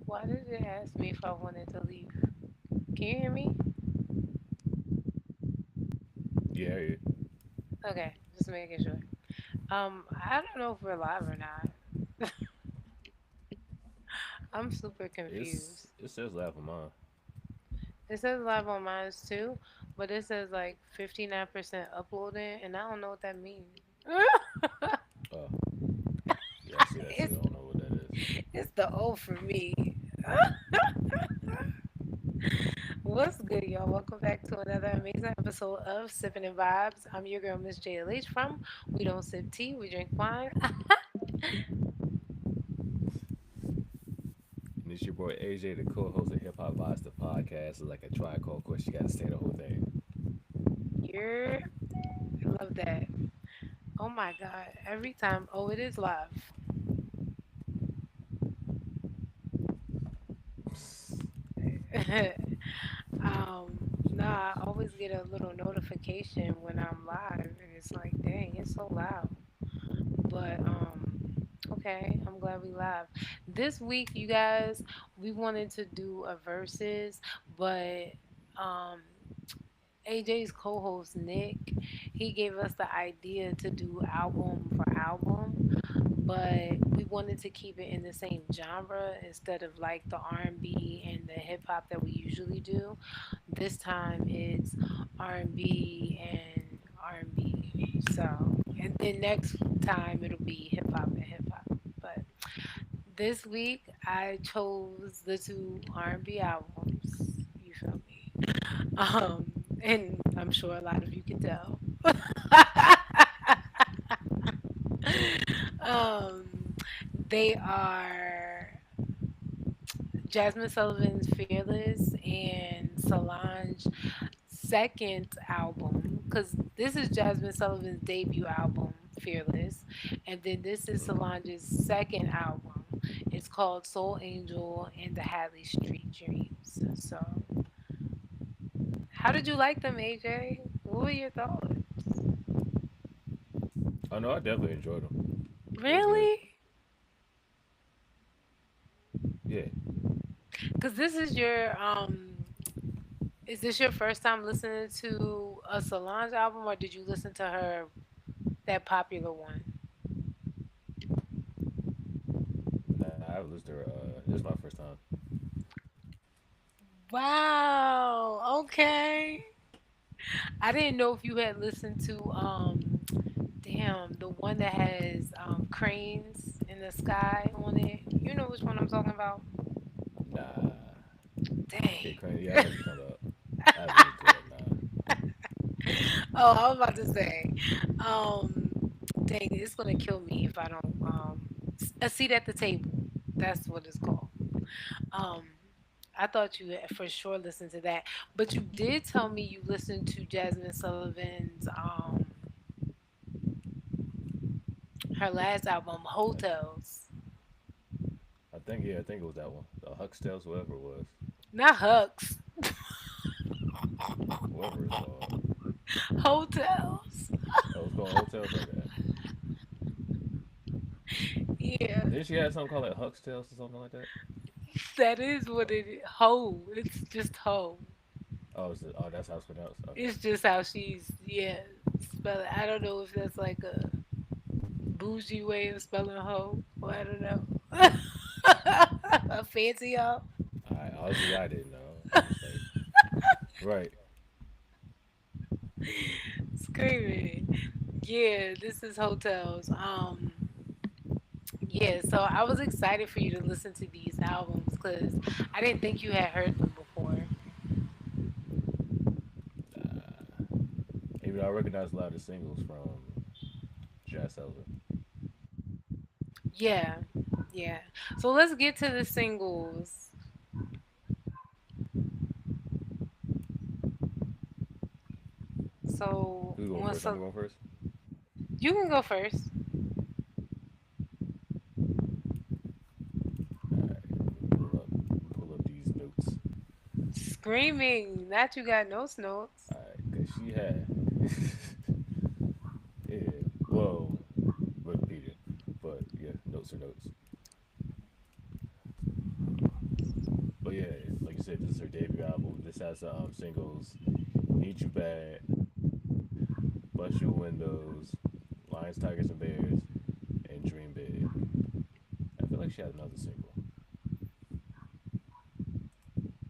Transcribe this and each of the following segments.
Why did it ask me if I wanted to leave? Can you hear me? Yeah, yeah. Okay, just making sure. I don't know if we're live or not. I'm super confused. It says laugh on mine. It says live on mine too, but it says like 59% uploading, and I don't know what that means. Oh, yeah, I see that too. it's I don't know what that is. it's the O for me. What's good, y'all? Welcome back to another amazing episode of Sippin' Vibes. I'm your girl, Miss JLH from We Don't Sip Tea, We Drink Wine. And it's your boy AJ, the co-host of Hip Hop Vibes, the podcast. It's like a tri-call. Of course, you got to say the whole thing. You're, I love that. Oh my God. Every time, oh, it is live. Nah, I always get a little notification when I'm live, and it's like, dang, it's so loud. But okay, I'm glad we live. This week, you guys, we wanted to do a verses, but um AJ's co-host Nick, he gave us the idea to do album for album, but we wanted to keep it in the same genre instead of like the R&B and the hip hop that we usually do. This time it's R&B and R&B. So, and then next time it'll be hip hop and hip hop. But this week I chose the two R&B albums. You feel me? And I'm sure a lot of you can tell. um, they are Jazmine Sullivan's Fearless and Solange second album, because this is Jazmine Sullivan's debut album, Fearless, and then this is Mm-hmm. Solange's second album. It's called Soul Angel and the Hadley Street Dreams. So, how did you like them, AJ? What were your thoughts? Oh no, I definitely enjoyed them. They were good. Really? Yeah. Because this is your is this your first time listening to a Solange album, or did you listen to her that popular one? Nah, I've listened to her. This is my first time. Wow. Okay. I didn't know if you had listened to damn, the one that has cranes in the sky on it. You know which one I'm talking about? Nah. Okay, Dang. crazy. Yeah, I know what you're talking about. I haven't listened to it. Nah. Oh, I was about to say. Um dang, it's gonna kill me if I don't a seat at the table. That's what it's called. Um I thought you had for sure listened to that, but you did tell me you listened to Jasmine Sullivan's her last album, Hotels. I think it was that one. The Huxtails, whatever it was. Not Hux. Whatever it's called. Hotels. Oh, it's called Hotels? Okay. Yeah, Didn't she have something called like Huxtails or something like that? that is what it is. Ho. It's just ho. Oh, that's how it's pronounced. Okay. It's just how she's yeah. Spell it. I don't know if that's like a bougie way of spelling ho. Or I don't know. A fancy ho. Honestly, I didn't know. I'm just like, right. Screaming. Yeah, this is hotels. Yeah, so I was excited for you to listen to these albums because I didn't think you had heard them before. Even though I recognize a lot of the singles from Jazz Sullivan. Yeah, yeah. So let's get to the singles. So Who's going once first? I'm going first. you can go first. All right, pull up these notes. Screaming, not you got no notes. All right, cause she had said this is her debut album. This has the singles "Need You Bad," "Bust Your Windows," "Lions, Tigers, and Bears," and "Dream Big." I feel like she had another single.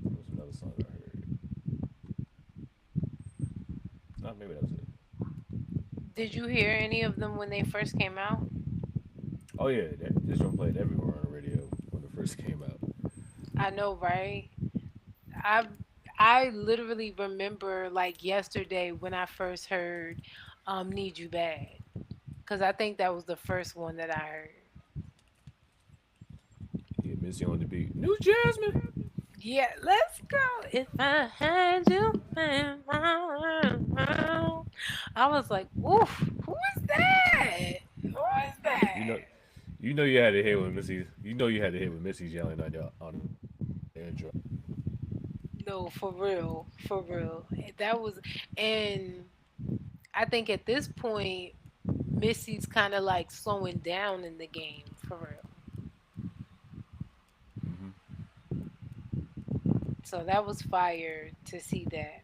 There was another song I heard. Oh, maybe that was it. Did you hear any of them when they first came out? Oh yeah, this one played everywhere on the radio when it first came out. I know, right? I I literally remember like yesterday when I first heard Need You Bad, cuz I think that was the first one that I heard. Yeah, Missy on the beat. New Jasmine. Yeah, let's go. If I had you in my arms. I was like, "Oof, who is that? Who is You that?" know, you know you had to hit with Missy. You know you had to hit with Missy yelling on the intro. No, for real, for real. That was, and I think at this point, Missy's kind of like slowing down in the game, for real. Hmm. So that was fire to see that.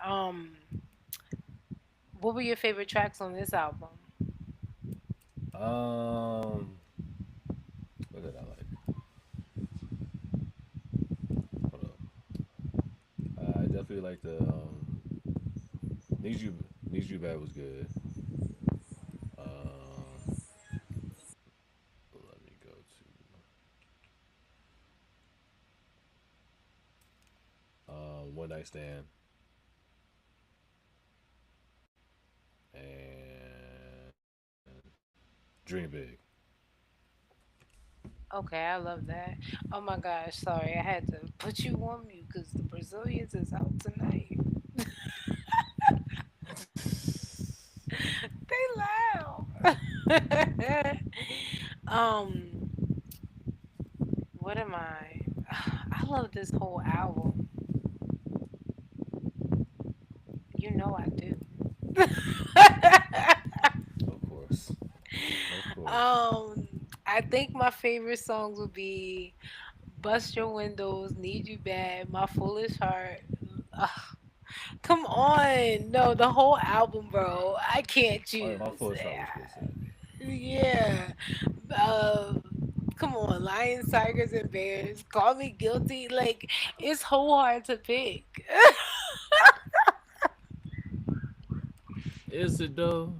Um, what were your favorite tracks on this album? Um, what did I like? Hold up. I definitely like the Need You Need You Bad was good. Um, let me go to One Night Stand and Dream Big. Okay, I love that. Oh my gosh, sorry, I had to put you on mute because the Brazilians is out tonight. They loud. um, what am I? I love this whole album. You know I do. Of course, of course. um, I think my favorite songs would be "Bust Your Windows," "Need You Bad," "My Foolish Heart." Ugh, come on, no, the whole album, bro. I can't Oh yeah, my choose. full shot was good too. Yeah. Uh, come on, Lions, Tigers, and Bears. Call me guilty. Like it's so hard to pick. Is it though?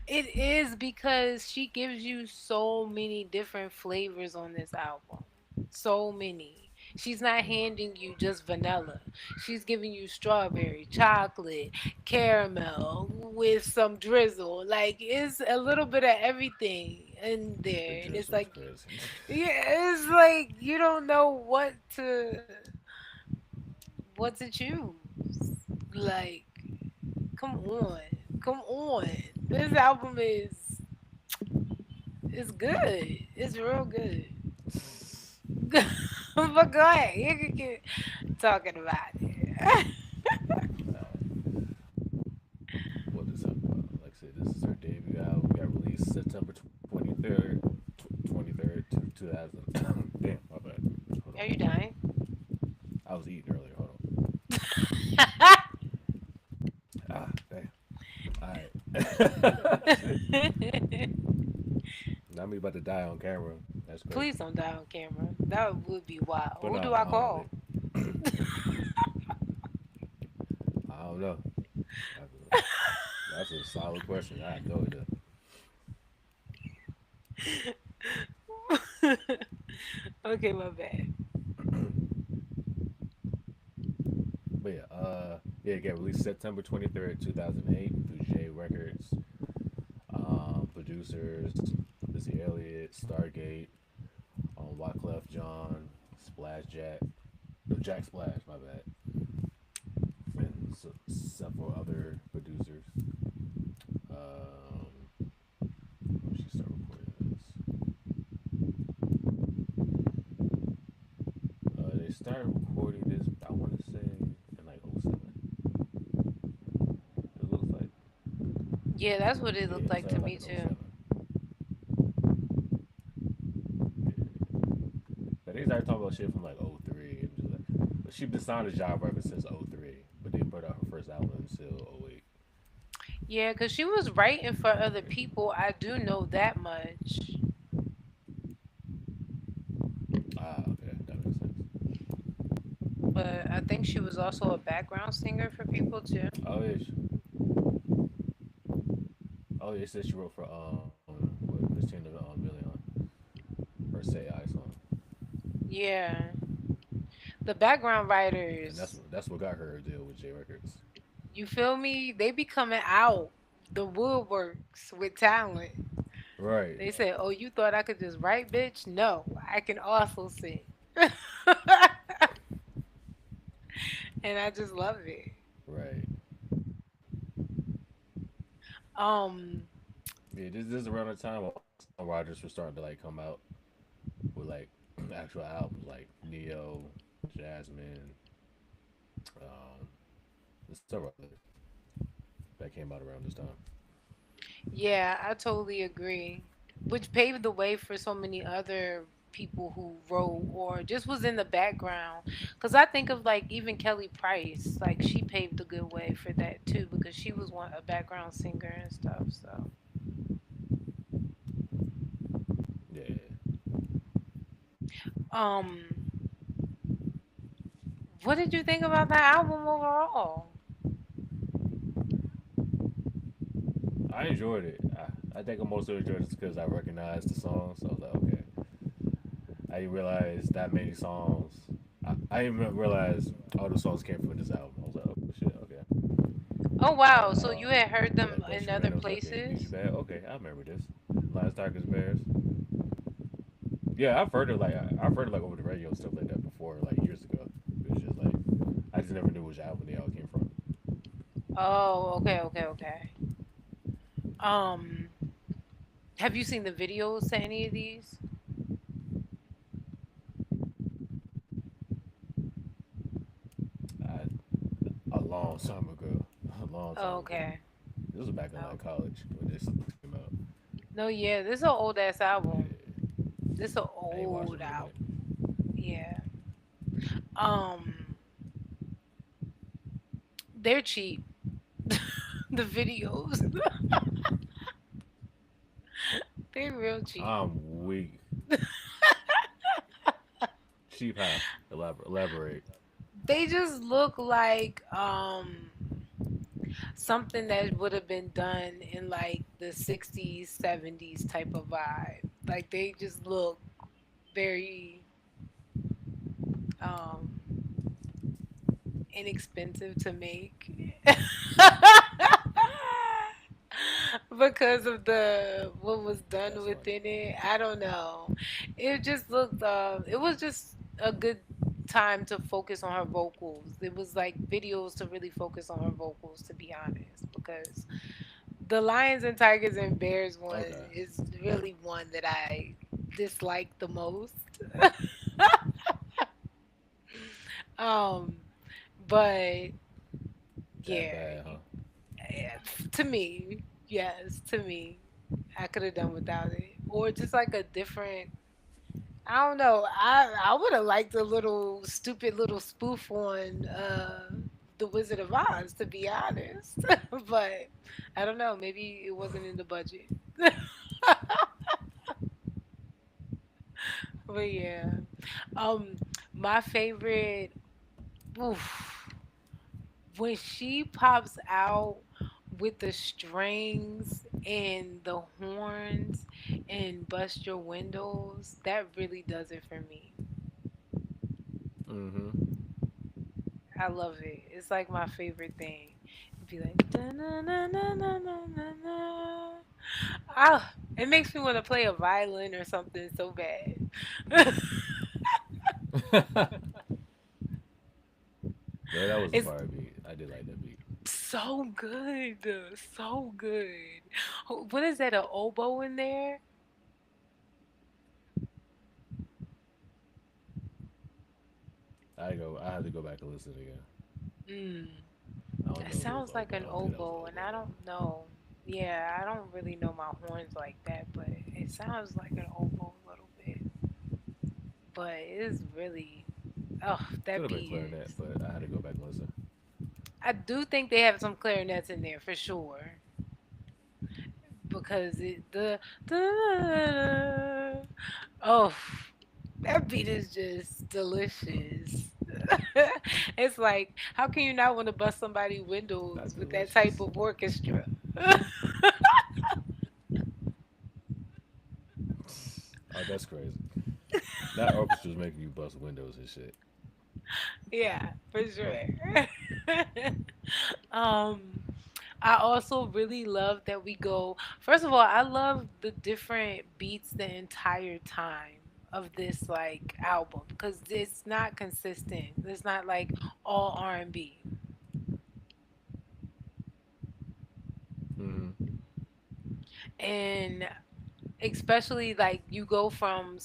It is because she gives you so many different flavors on this album. So many. She's not Mm. handing you just vanilla. She's giving you strawberry, chocolate, caramel with some drizzle. Like it's a little bit of everything in The there. And it's drizzle is like crazy. yeah, it's like you don't know what to choose. Like, come on. Come on. This album is good. It's real good. But go ahead. You can keep talking about it. What to talk about? Like I said, this is her debut album. Got released September 23rd, 23rd, 2000. Damn, my bad. Hold Are on. you dying? I was eating earlier. Hold on. Ah, damn. All right. Shit. Now me about to die on camera. That's crazy. Please don't die on camera. That would be wild. But Who do no, I call? I don't know. That's that's a solid question. I have no idea. Okay, my bad. But yeah, it got released September 23rd, 2008 through J Records. Producers: Missy Elliott, Stargate, Wyclef John, Splash Jack, no Jack Splash, my bad, and several other producers. Um, when she started recording this, they started recording this. I want to say in like '07. It looks like Yeah, that's what it yeah, looked it like to started like me in too. '07. Yeah. But they started talking about shit from like '03. It was just like, she been signed to Jive Records since '03, but they put out her first album until '08. Yeah, because she was writing for other people. I do know that much. Ah, okay, that makes sense. But I think she was also a background singer for people too. Oh yeah, oh yeah. It said she wrote for with Christina Milian, her Say I song, Yeah. The background and writers, that's what got her a deal with J Records. you feel me? They be coming out the woodworks with talent. Right, They say, "Oh, you thought I could just write, bitch? No, I can also sing." And I just love it. right. Um, Yeah, this is around the time all the songwriters were starting to like come out with like actual albums, like Neo, Jasmine, um, there's several others that came out around this time. yeah, I totally agree. Which paved the way for so many other people who wrote or just was in the background. Because I think of like even Kelly Price, like she paved a good way for that too, because she was one a background singer and stuff. So, Yeah, um, what did you think about that album overall? I enjoyed it. I think I mostly enjoyed it because I recognized the songs. So I was like, okay. I didn't realize that many songs. I didn't even realize all the songs came from this album. I was like, oh shit, okay. Oh Like wow, so you had heard them like Bust in Your other Windows. Okay, Need You places? Bad. Okay, I remember this. Last Tigers Bears. Yeah, I've heard it like I've heard it like over the radio and stuff like that before, like years ago. It was just like I just never knew which album they all came from. Oh, okay, okay, okay. Um, have you seen the videos to any of these? I, a long time ago, a long time Oh, ago. okay. This was back in like Oh. college when this came out. No, yeah, this is an old ass album. Yeah, This is an I ain't watched it old in a minute. album. Yeah. Um, they're cheap. The videos, they're real cheap. I'm weak. Cheap how? Elaborate. They just look like something that would have been done in like the 60s, 70s type of vibe. Like they just look very um inexpensive to make. Because of the what was done That's funny. within it. I don't know. It just looked it was just a good time to focus on her vocals. It was like videos to really focus on her vocals, to be honest, because the Lions and Tigers and Bears one Okay. is really one that I dislike the most. um but That yeah, bad, huh? yeah, to me, yes, to me, I could have done without it, or just like a different. I don't know. I would have liked a little stupid little spoof on the Wizard of Oz, to be honest. But I don't know. Maybe it wasn't in the budget. But yeah, um, my favorite. Oof, when she pops out with the strings and the horns and bust your windows, that really does it for me. Mm-hmm. I love it. It's like my favorite thing. It'd be like na na na na na na na. Ah, it makes me want to play a violin or something so bad. Yeah, that was a It's fire beat. I did like that beat. so good, so good. What is that? An oboe in there? I had to go back and listen again. Mm. I don't It know if it was sounds like oboe. I an don't think that was oboe, and oboe I though. don't know. Yeah, I don't really know my horns like that, but it sounds like an oboe a little bit. But it's really. Oh, Could that have been beat clarinet, is. but I had to go back and listen. I do think they have some clarinets in there for sure. Because oh, that beat is just delicious. It's like, how can you not want to bust somebody Not windows with that type delicious. of orchestra? Oh, that's crazy. That orchestra's making you bust windows and shit. Yeah, for sure. um, I also really love that we go. First of all, I love the different beats the entire time of this like album because it's not consistent. It's not like all R&B. Mm-hmm. And especially like you go from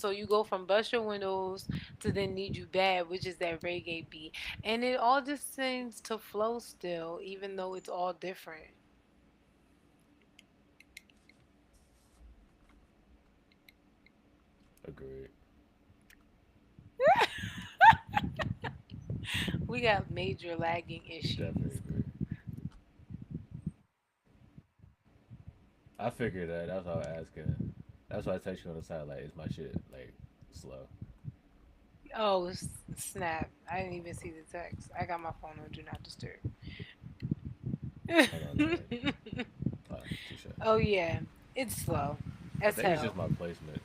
Bust Your Windows to then Need You Bad, which is that reggae beat. And it all just seems to flow still, even though it's all different. Agreed. We got major lagging Definitely issues. agree. I figured that. That's why I was asking. That's why I text you on the side. Like, is my shit like slow? Oh, snap. I didn't even see the text. I got my phone on Do Not Disturb. Oh no, no. Touche. Oh, yeah. It's slow I as think it's just hell. my placement.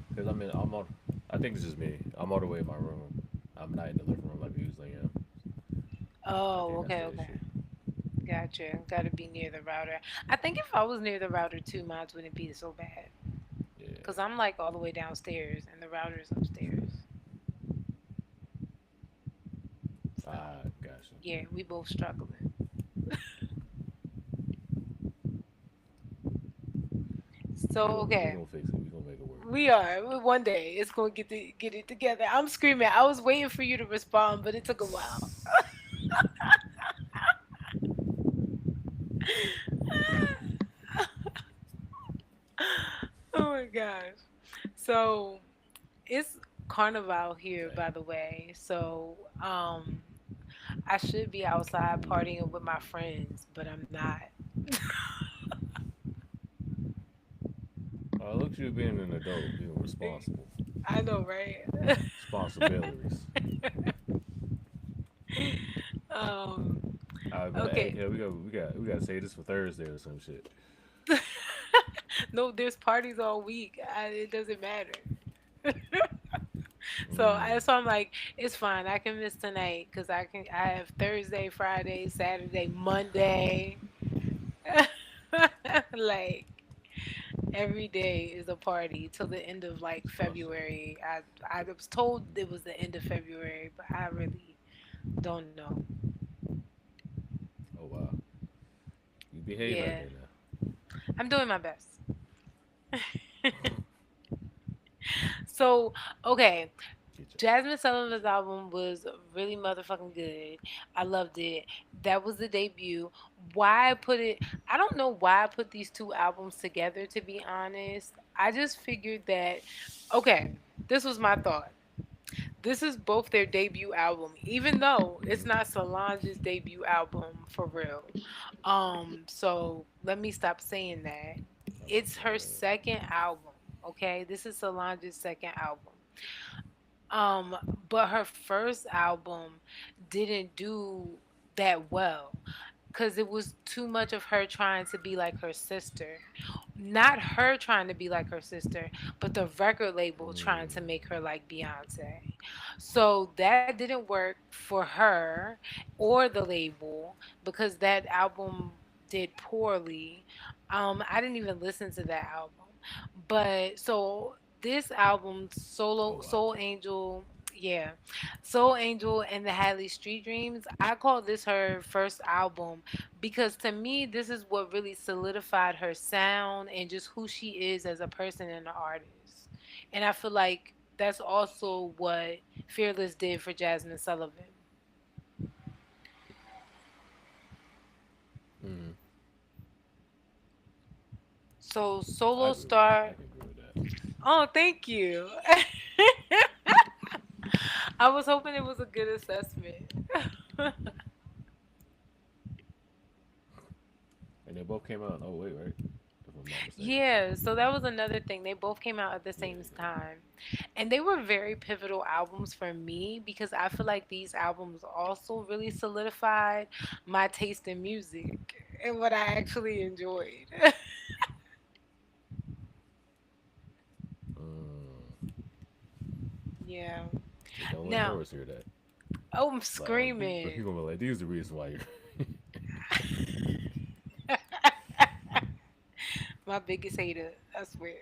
Because I mean, I'm on. I think it's just me. I'm all the way in my room. I'm not in the living room like I usually am. I Oh, think that's okay, the okay. issue. Gotcha. Gotta be near the router. I think if I was near the router too, mine wouldn't be so bad. Yeah. Because I'm like all the way downstairs and the router's upstairs. So, Ah, gotcha. yeah, we both struggling. So, We okay. gonna fix it. We gonna make it work. We are. One day it's gonna get it together. I'm screaming. I was waiting for you to respond, but it took a while. Oh my gosh. So it's carnival here, Dang. by the way. So I should be outside Ooh. partying with my friends, but I'm not. Look at you being an adult, being responsible. I know, right? Responsibilities. um. But hey, Okay. okay, we got to say this for Thursday or some shit. No, there's parties all week. It doesn't matter. So Mm. that's why I'm like, it's fine. I can miss tonight because I can. I have Thursday, Friday, Saturday, Monday. Like every day is a party till the end of like Trust it. February. I was told it was the end of February, but I really don't know. Oh wow, you behave out Yeah, there now. I'm doing my best. So okay, Get you. Jasmine Sullivan's album was really motherfucking good. I loved it. That was the debut. Why I put it? I don't know why I put these two albums together. To be honest, I just figured that. Okay, this was my thought. This is both their debut album, even though it's Mm-hmm. not Solange's debut album for real. So let me stop saying that. Oh It's her man. second album. Okay, this is Solange's second album. Um, but her first album didn't do that well because it was too much of her trying to be like her sister. Not her trying to be like her sister, but the record label trying to Mm. make her like Beyonce. So that didn't work for her or the label because that album did poorly. I didn't even listen to that album. But so this album, Oh Solo wow. Soul Angel, yeah, Soul Angel and the Hadley Street Dreams, I call this her first album because to me, this is what really solidified her sound and just who she is as a person and an artist. And I feel like that's also what Fearless did for Jasmine Sullivan. Mm-hmm. So I Solo agree with that. I Star. can agree with that. Oh, thank you. I was hoping it was a good assessment. And they both came out in '08, right? If I'm not mistaken. Yeah, so that was another thing. They both came out at the Yeah, same yeah. time. And they were very pivotal albums for me because I feel like these albums also really solidified my taste in music and what I actually enjoyed. Mm. Yeah. Yeah, don't let Now, Norris hear that. oh, I'm Like, he screaming. gonna be like, "These are the reason why you're." My biggest hater, I swear.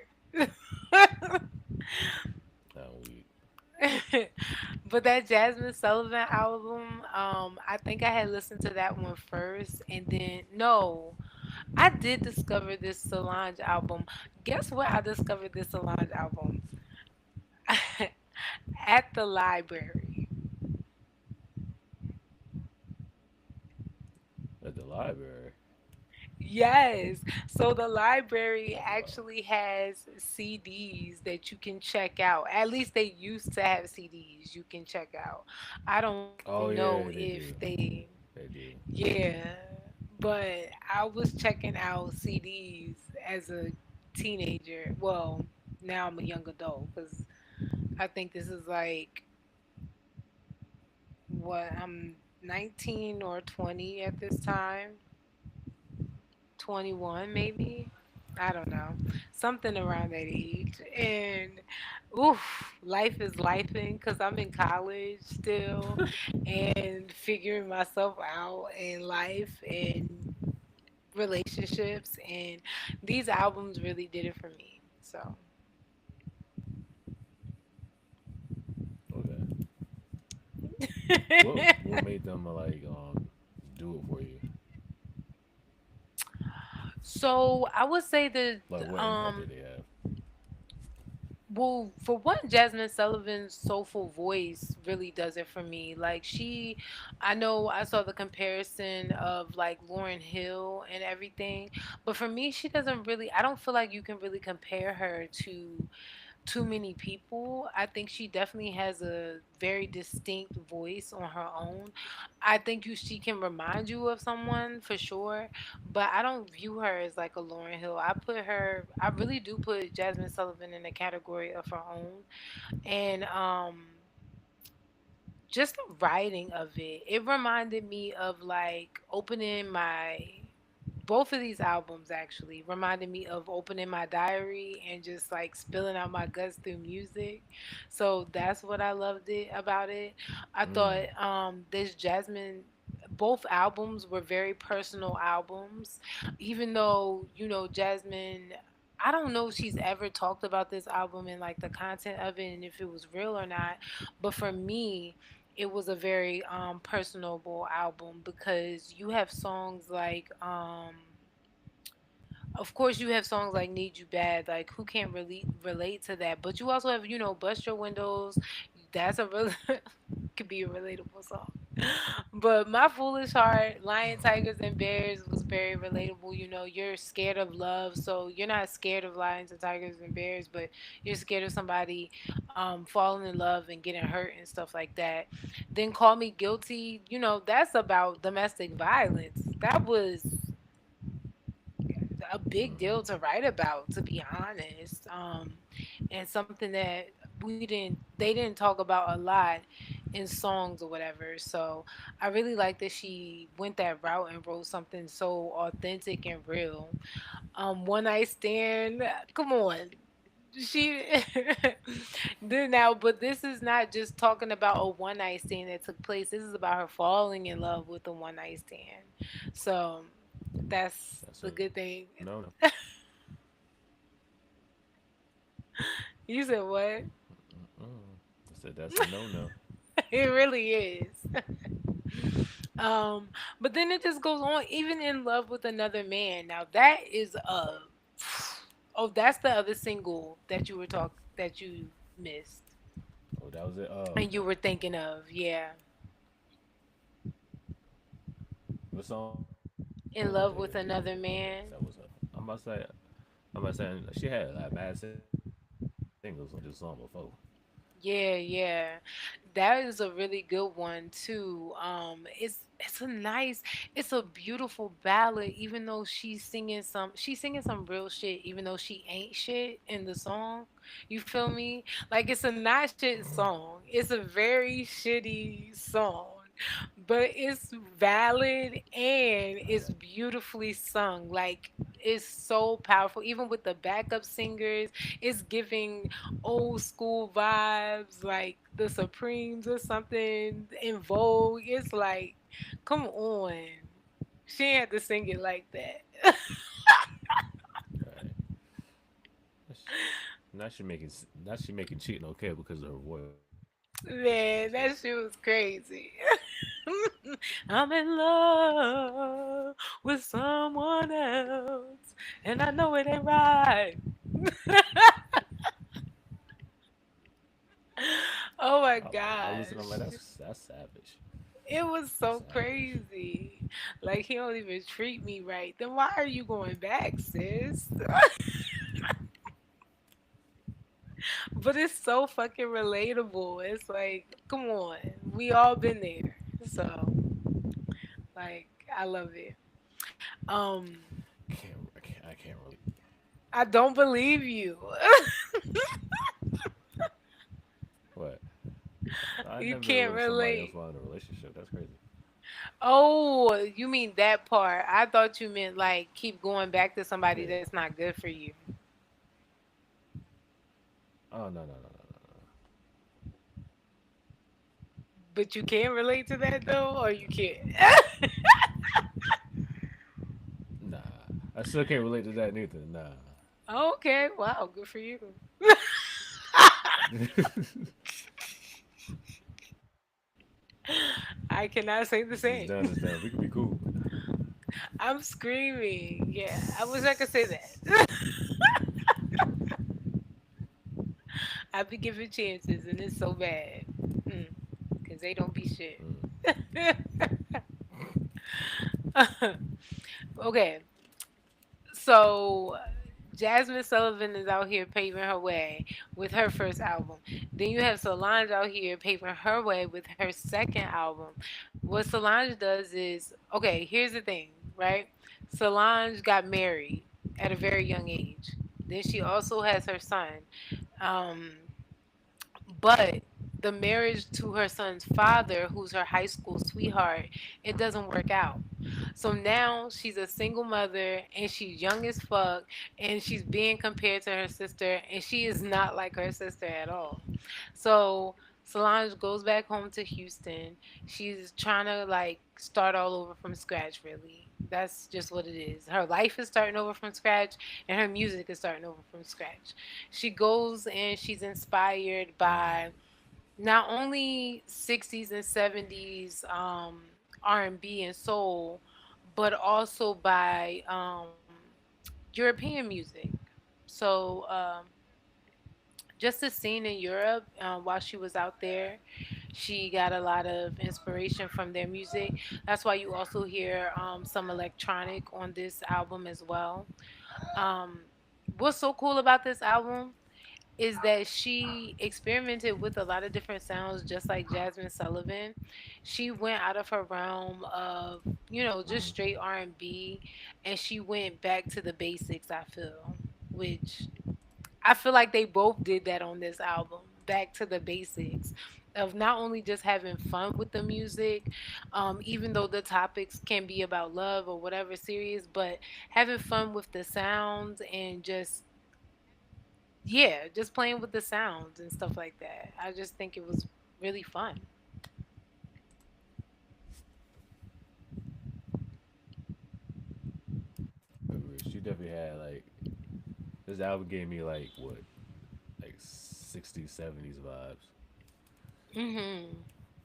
Nah, we. But that Jasmine Sullivan album, I think I had listened to that one first, and then no, I did discover this Solange album. Guess where I discovered this Solange album? At the library. At the library. Yes. So the library Oh wow. actually has CDs that you can check out. At least they used to have CDs you can check out. I don't Oh know yeah, they if do. they, They do. yeah, but I was checking out CDs as a teenager. Well, now I'm a young adult because I think this is like what I'm 19 or 20 at this time. 21 maybe. I don't know. Something around that age. And oof, life is lifing because I'm in college still and figuring myself out in life and relationships. And these albums really did it for me. So, Okay. What made them like do it for you? so I would say that Like what impact did they have? well, for one, Jasmine Sullivan's soulful voice really does it for me. Like I know I saw the comparison of like Lauryn Hill and everything, but for me, she doesn't really. I don't feel like you can really compare her to too many people. I think she definitely has a very distinct voice on her own. I think she can remind you of someone for sure, but I don't view her as like a Lauryn Hill. I really do put Jasmine Sullivan in a category of her own. And just the writing of it, it reminded me of like opening my both of these albums actually reminded me of opening my diary and just like spilling out my guts through music. So that's what I loved it about it. I Mm. thought this Jasmine both albums were very personal albums. Even though, Jasmine, I don't know if she's ever talked about this album and like the content of it and if it was real or not. But for me, it was a very personable album because you have songs like of course you have songs like Need You Bad, like who can't really relate to that, but you also have, Bust Your Windows. That's a really could be a relatable song. But My Foolish Heart, Lion, Tigers, and Bears was very relatable. You're scared of love, so you're not scared of lions and tigers and bears, but you're scared of somebody falling in love and getting hurt and stuff like that. Then Call Me Guilty, that's about domestic violence. That was a big Mm-hmm. deal to write about, to be honest, and something that they didn't talk about a lot in songs or whatever. So I really like that she went that route and wrote something so authentic and real. One Night Stand, come on. She then now, but this is not just talking about a one night stand that took place. This is about her falling in love with a one night stand. So that's That's the a good thing. no no. You said what? Mm. I said that's a no no. It really is. But then it just goes on, even in love with another man. Now that is a oh, that's the other single that you missed Oh, that was it. Oh, and you okay. were thinking of, yeah. What song In did love you with miss? That another was man. I'm about to say she had like bad singles on this song before. Yeah, yeah. That is a really good one too. It's a beautiful ballad, even though she's singing some real shit, even though she ain't shit in the song. You feel me? Like it's a not shit song. It's a very shitty song. But it's valid and Okay. it's beautifully sung. Like it's so powerful. Even with the backup singers, it's giving old school vibes, like the Supremes or something in Vogue. It's like, come on. She ain't had to sing it like that. Right. That's- now she making cheating okay because of her voice. That's Man, crazy. that shit was crazy. I'm in love with someone else, and I know it ain't right. Oh my I listen. I'm like, gosh. that's savage. It was That's so savage. crazy. Like he don't even treat me right. Then why are you going back, sis? But it's so fucking relatable. It's like, come on. We all been there. So, like, I love it. Um, I can't relate. I don't believe you. What? I You never can't let somebody else relate. while in a relationship. That's crazy. Oh, you mean that part. I thought you meant like keep going back to somebody Yeah. that's not good for you. Oh no no no no no no. But you can't relate to that though, or you can't. Nah, I still can't relate to that neither. Nah. Okay, wow, good for you. I cannot say the It's same. done. It's done. We could be cool, but nah. I'm screaming. Yeah, I wish I could say that. I be giving chances, and it's so bad. Because they don't be shit. Mm. Okay, so Jasmine Sullivan is out here paving her way with her first album. Then you have Solange out here paving her way with her second album. What Solange does is, okay, here's the thing, right? Solange got married at a very young age. Then she also has her son. Um, but the marriage to her son's father, who's her high school sweetheart, it doesn't work out. So now she's a single mother and she's young as fuck and she's being compared to her sister and she is not like her sister at all. So Solange goes back home to Houston. She's trying to like start all over from scratch, really. That's just what it is. Her life is starting over from scratch and her music is starting over from scratch. She goes and she's inspired Mm. by not only 60s and 70s R&B and soul, but also by European music. So just the scene in Europe while she was out there, she got a lot of inspiration from their music. That's why you also hear some electronic on this album as well. Um, what's so cool about this album is that she experimented with a lot of different sounds just like Jazmine Sullivan. She went out of her realm of, just Mm. straight R&B and she went back to the basics, I feel, which I feel like they both did that on this album. Back to the basics of not only just having fun with the music, even though the topics can be about love or whatever serious, but having fun with the sounds and just yeah, just playing with the sounds and stuff like that. I just think it was really fun. She definitely had like this album gave me like what like 60s 70s vibes. Mhm.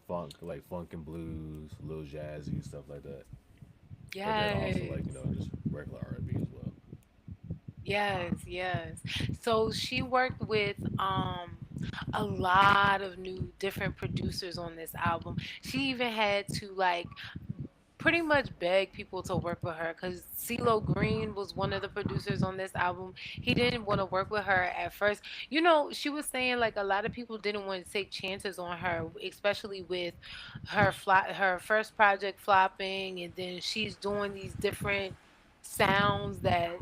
Funk and blues, a little jazzy stuff like that. But then also Yes. like just regular R&B as well. Yes, yes. So she worked with a lot of new different producers on this album. She even had to like pretty much begged people to work with her because CeeLo Green was one of the producers on this album. He didn't want to work with her at first. You know, she was saying like a lot of people didn't want to take chances on her, especially with her first project flopping, and then she's doing these different sounds that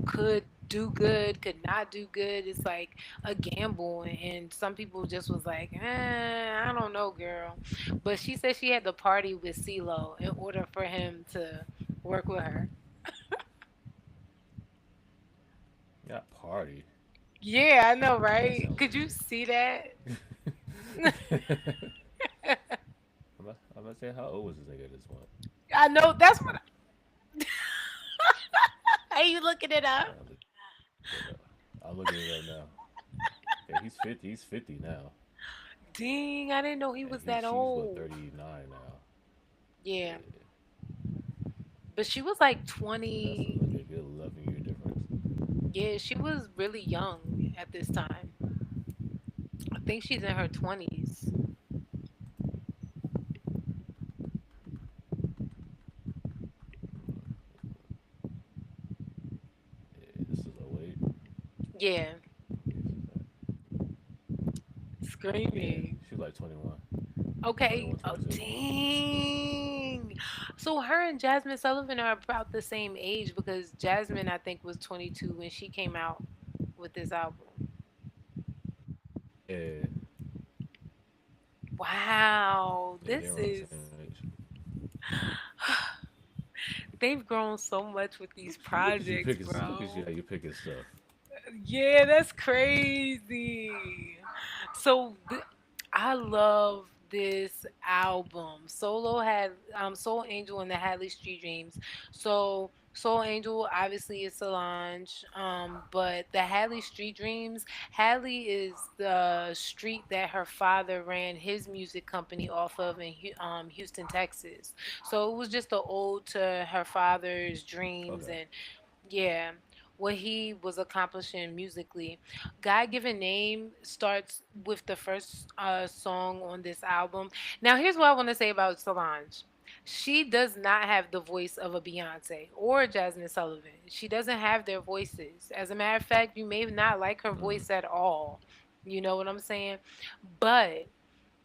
could do good, could not do good. It's like a gamble, and some people just was like, I don't know, girl. But she said she had to party with CeeLo in order for him to work with her. Not party. Yeah, I know, That right? sounds Could you weird. see that? I'm about to say, how old was this nigga at this point? I know. That's what. Are you looking it up? I'll look it up. I'm looking it up now. Yeah, he's 50. He's 50 now, Dang, I didn't know he and was he that she's what old. 39 now. Yeah, Yeah, but she was like so that's like a 20. good 11-year difference. Yeah, she was really young at this time. I think she's in her 20s. Yeah, this is oh 08. Yeah, Years is that? Yeah, screaming. she was like 21, Okay. 21, Oh, 22. dang. So her and Jasmine Sullivan are about the same age because Jasmine, I think, was 22 when she came out with this album. Yeah, Wow. yeah, they're around the same age. They've grown so much with these Look at you projects, picking. Look at you bro. how you picking stuff. Yeah, that's crazy. So I love this album. Soul Angel and the Hadley Street Dreams. So Soul Angel obviously is Solange, but the Hadley Street Dreams, Hadley is the street that her father ran his music company off of in Houston, Texas. So it was just an ode to her father's dreams Okay. and yeah, what he was accomplishing musically. God Given Name starts with the first song on this album. Now, here's what I want to say about Solange. She does not have the voice of a Beyonce or a Jasmine Sullivan. She doesn't have their voices. As a matter of fact, you may not like her Mm-hmm. voice at all. You know what I'm saying? But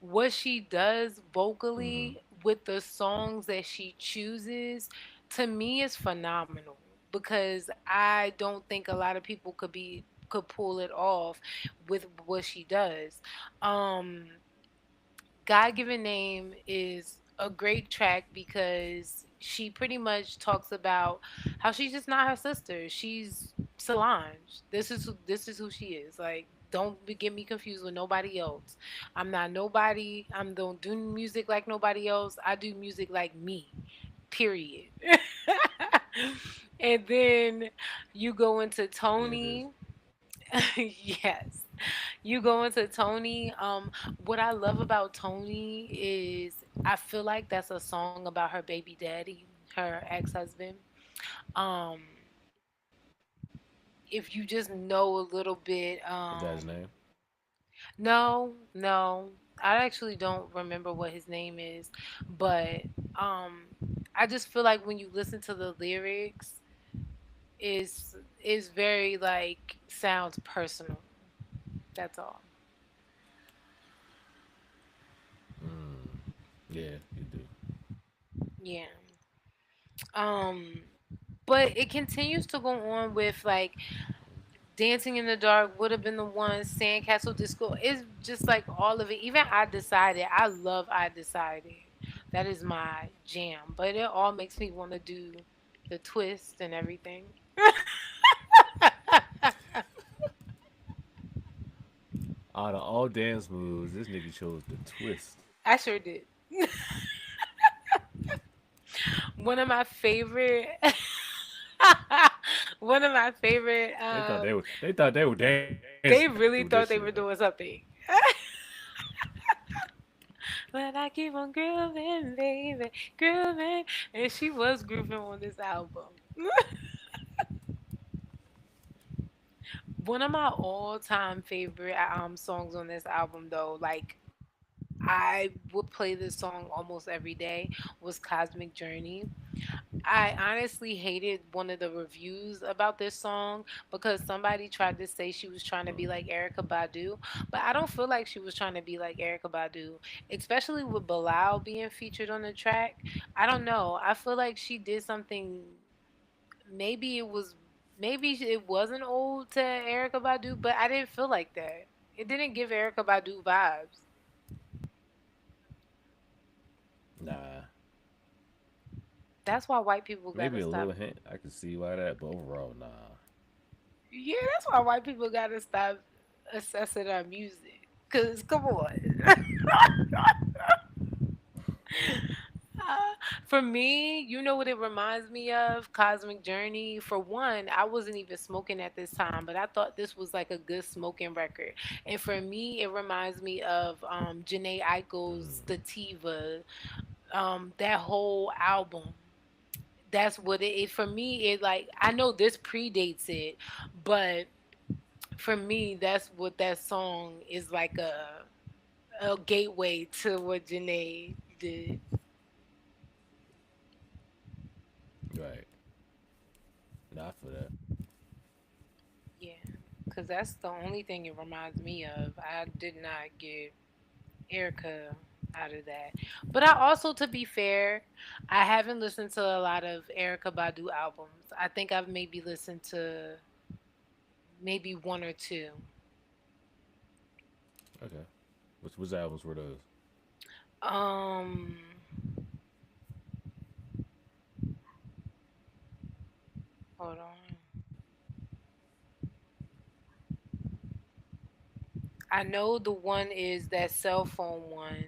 what she does Mm-hmm. vocally with the songs that she chooses to me is phenomenal because I don't think a lot of people could pull it off with what she does. Um God Given Name is a great track because she pretty much talks about how she's just not her sister. She's Solange. This is who she is. Like, get me confused with nobody else. I'm not nobody. I don't do music like nobody else. I do music like me. Period. And then you go into There it is. Tony. Yes. You go into Tony. What I love about Tony is I feel like that's a song about her baby daddy, her ex-husband. Um, if you just know a little bit, Is that his name? no, I actually don't remember what his name is, but um, I just feel like when you listen to the lyrics, is very like sounds personal. That's all. Mm. Yeah, you do. Yeah. Um, but it continues to go on with like Dancing in the Dark would have been the one, Sandcastle Disco. It's just like all of it. Even I Decided. I love I Decided. That is my jam. But it all makes me want to do the twist and everything. Out of all dance moves, this nigga chose the twist. I sure did. One of my favorite one of my favorite They thought they were dancing with they this shit, really man. thought they were doing something. But I keep on grooving, baby, grooving. And she was grooving on this album. One of my all-time favorite songs on this album, though, like I would play this song almost every day was Cosmic Journey. I honestly hated one of the reviews about this song because somebody tried to say she was trying to be like Erica Badu, but I don't feel like she was trying to be like Erica Badu, especially with Bilal being featured on the track. I don't know. I feel like she did something. Maybe it was, maybe it wasn't old to Erica Badu, but I didn't feel like that. It didn't give Erica Badu vibes. Nah, That's why white people maybe gotta a little stop. hint. I can see why that, but overall, nah. Yeah, that's why white people gotta stop assessing our music. Cause come on. For me, you know what it reminds me of? Cosmic Journey. For one, I wasn't even smoking at this time, but I thought this was like a good smoking record. And for me, it reminds me of Janae Eichel's Sativa, that whole album. That's what for me, it like, I know this predates it, but for me, that's what that song is like a gateway to what Janae did. Right. Nah, for that. Yeah, because that's the only thing it reminds me of. I did not get Erica out of that. But I also, to be fair, I haven't listened to a lot of Erica Badu albums. I think I've maybe listened to maybe one or two. Okay. Which albums were those? Um, hold on. I know the one is that cell phone one.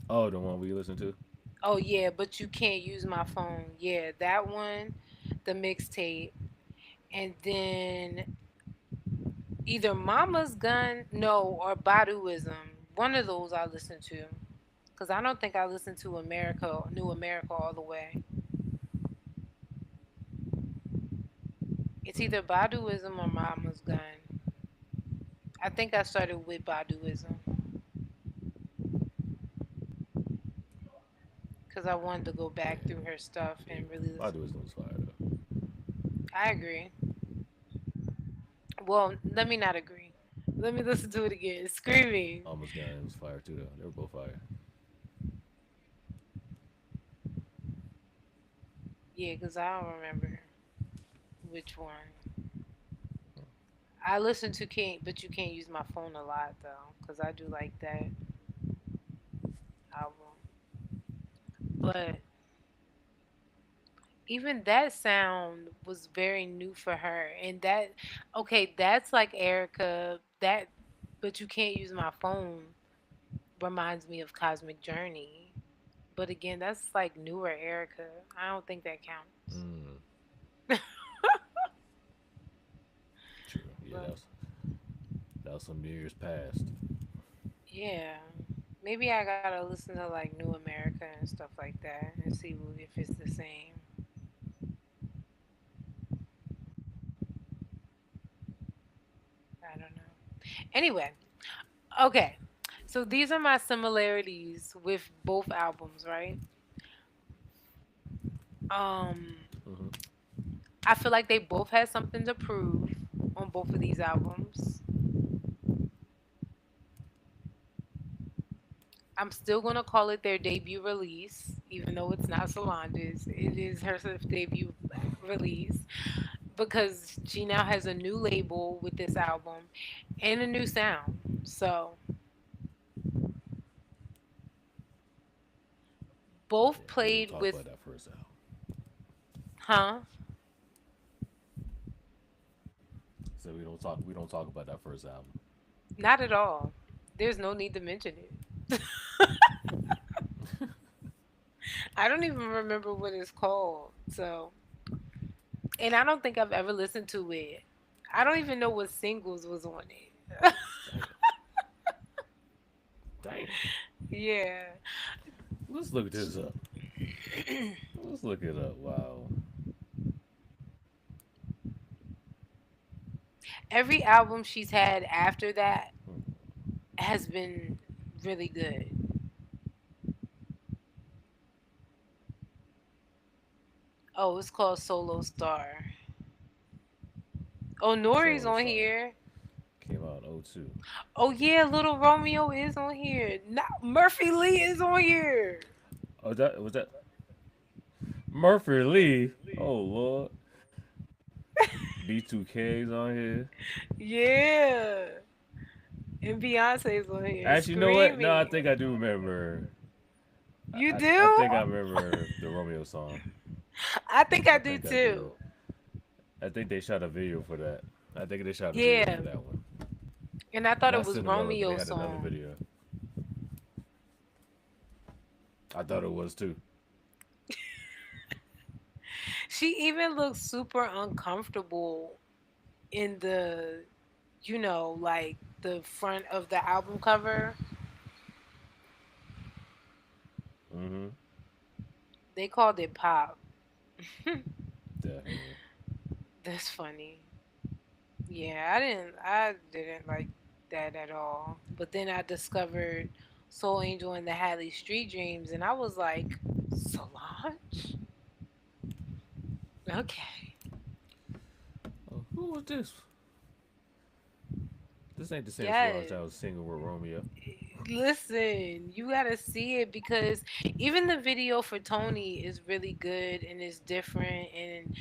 Oh, the one we listened to. Oh yeah, but you can't use my phone. Yeah, that one, the mixtape, and then either Mama's Gun, no, or Baduism. One of those I listen to, cause I don't think I listened to America, New America all the way. It's either Baduism or Mama's Gun. I think I started with Baduism, cause I wanted to go back Yeah. through her stuff Yeah. and really My listen. dude was fire though. I agree. Well, let me not agree. Let me listen to it again. Screaming. Almost Gun was fire too though. They were both fire. Yeah, cause I don't remember which one. I listen to Can't, but you can't use my phone a lot though, cause I do like that album. But even that sound was very new for her, and that, okay, that's like Erica. That, but you can't use my phone reminds me of Cosmic Journey. But again, that's like newer Erica. I don't think that counts. Mm, true. Yeah, But that was some years past. yeah, maybe I gotta listen to like New America and stuff like that and see if it's the same. I don't know. Anyway, okay. So these are my similarities with both albums, right? Um, Hmm. I feel like they both had something to prove on both of these albums. I'm still gonna call it their debut release, even though it's not Solange's. It is her debut release because she now has a new label with this album and a new sound. So both Yeah, we don't played talk about with, that first album. huh? So we don't talk about that first album. Not at all. There's no need to mention it. I don't even remember what it's called. So, and I don't think I've ever listened to it. I don't even know what singles was on it. Damn. Damn. Yeah. Let's look this up. Let's look it up. Wow. Every album she's had after that has been really good. Oh, it's called Solo Star. Oh, Nori's Solo on Star here. came out in '02. Oh yeah, Little Romeo is on here. Murphy Lee is on here. Oh, that was that Murphy Lee. Oh Lord, B2K's on here. Yeah, and Beyonce's on here Actually, you know what? No, I screaming. think I do remember. You I do? think I remember the Romeo song. I think I I do think I do. too. I think they shot a video for that. I think they shot a video Yeah, for that one. and I thought it Not was Cinderella, but they Romeo's had another song. video. I thought it was too. She even looks super uncomfortable in the, like the front of the album cover. Mm-hmm. They called it pop. Definitely. That's funny. Yeah, I didn't like that at all. But then I discovered Soul Angel and the Hadley Street Dreams and I was like, Solange? Okay. Oh, who was this? This ain't the same Solange Yes. that was singing with Romeo. Listen, you gotta see it because even the video for Tony is really good and it's different. And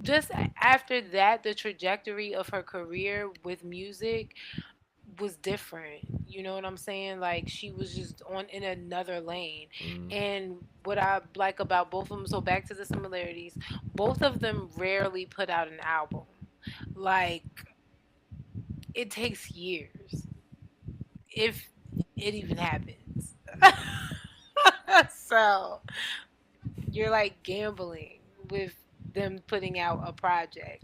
just after that, the trajectory of her career with music was different. You know what I'm saying? Like she was just on in another lane. Mm-hmm. And what I like about both of them, so back to the similarities, both of them rarely put out an album. Like it takes years if it even happens. So you're like gambling with them putting out a project.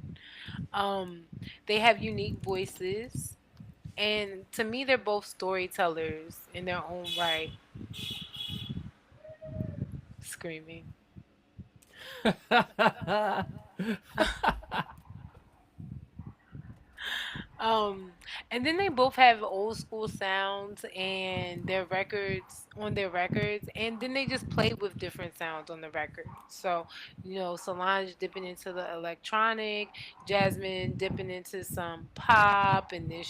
Um, they have unique voices, and to me, they're both storytellers in their own right. Screaming. Um, and then they both have old school sounds and their records, and then they just play with different sounds on the record. So, Solange dipping into the electronic, Jasmine dipping into some pop, and then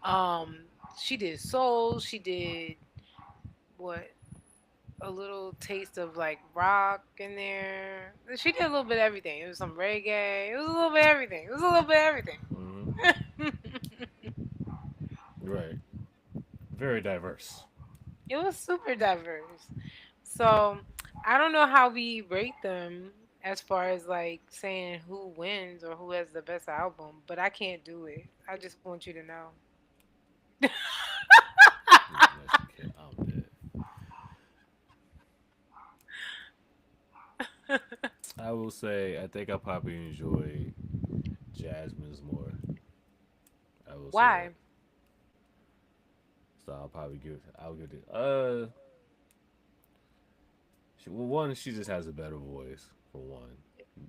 um, she did soul, she did what? A little taste of like rock in there. She did a little bit of everything. It was some reggae. It was a little bit of everything. It was a little bit of everything. Mm-hmm. Right. Very diverse. It was super diverse. So I don't know how we rate them as far as like saying who wins or who has the best album, but I can't do it. I just want you to know. Yes, you can. I'm dead. I will say, I think I probably enjoy Jasmine's more. I will say that. Why? So I'll give it. Well, one, she just has a better voice for one,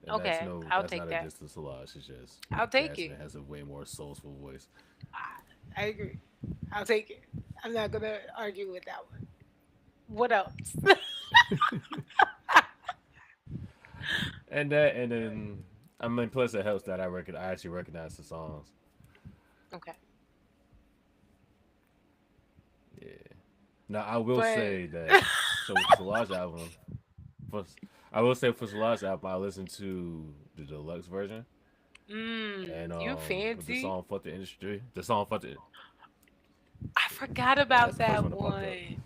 and Okay, I'll that's take not a that. diss to Solange. It's just I'll take it. Jasmine has a way more soulful voice, I agree. I'll take it. I'm not gonna argue with that one. What else? and then I mean, plus it helps that I actually recognize the songs. Okay. Yeah. Now I will But say that so with Solange album, for, I will say for Solange album, I listened to the deluxe version and you with the fancy? song "Fuck the Industry," the song "Fuck the," I forgot yeah, that's about the first that one that popped up. one.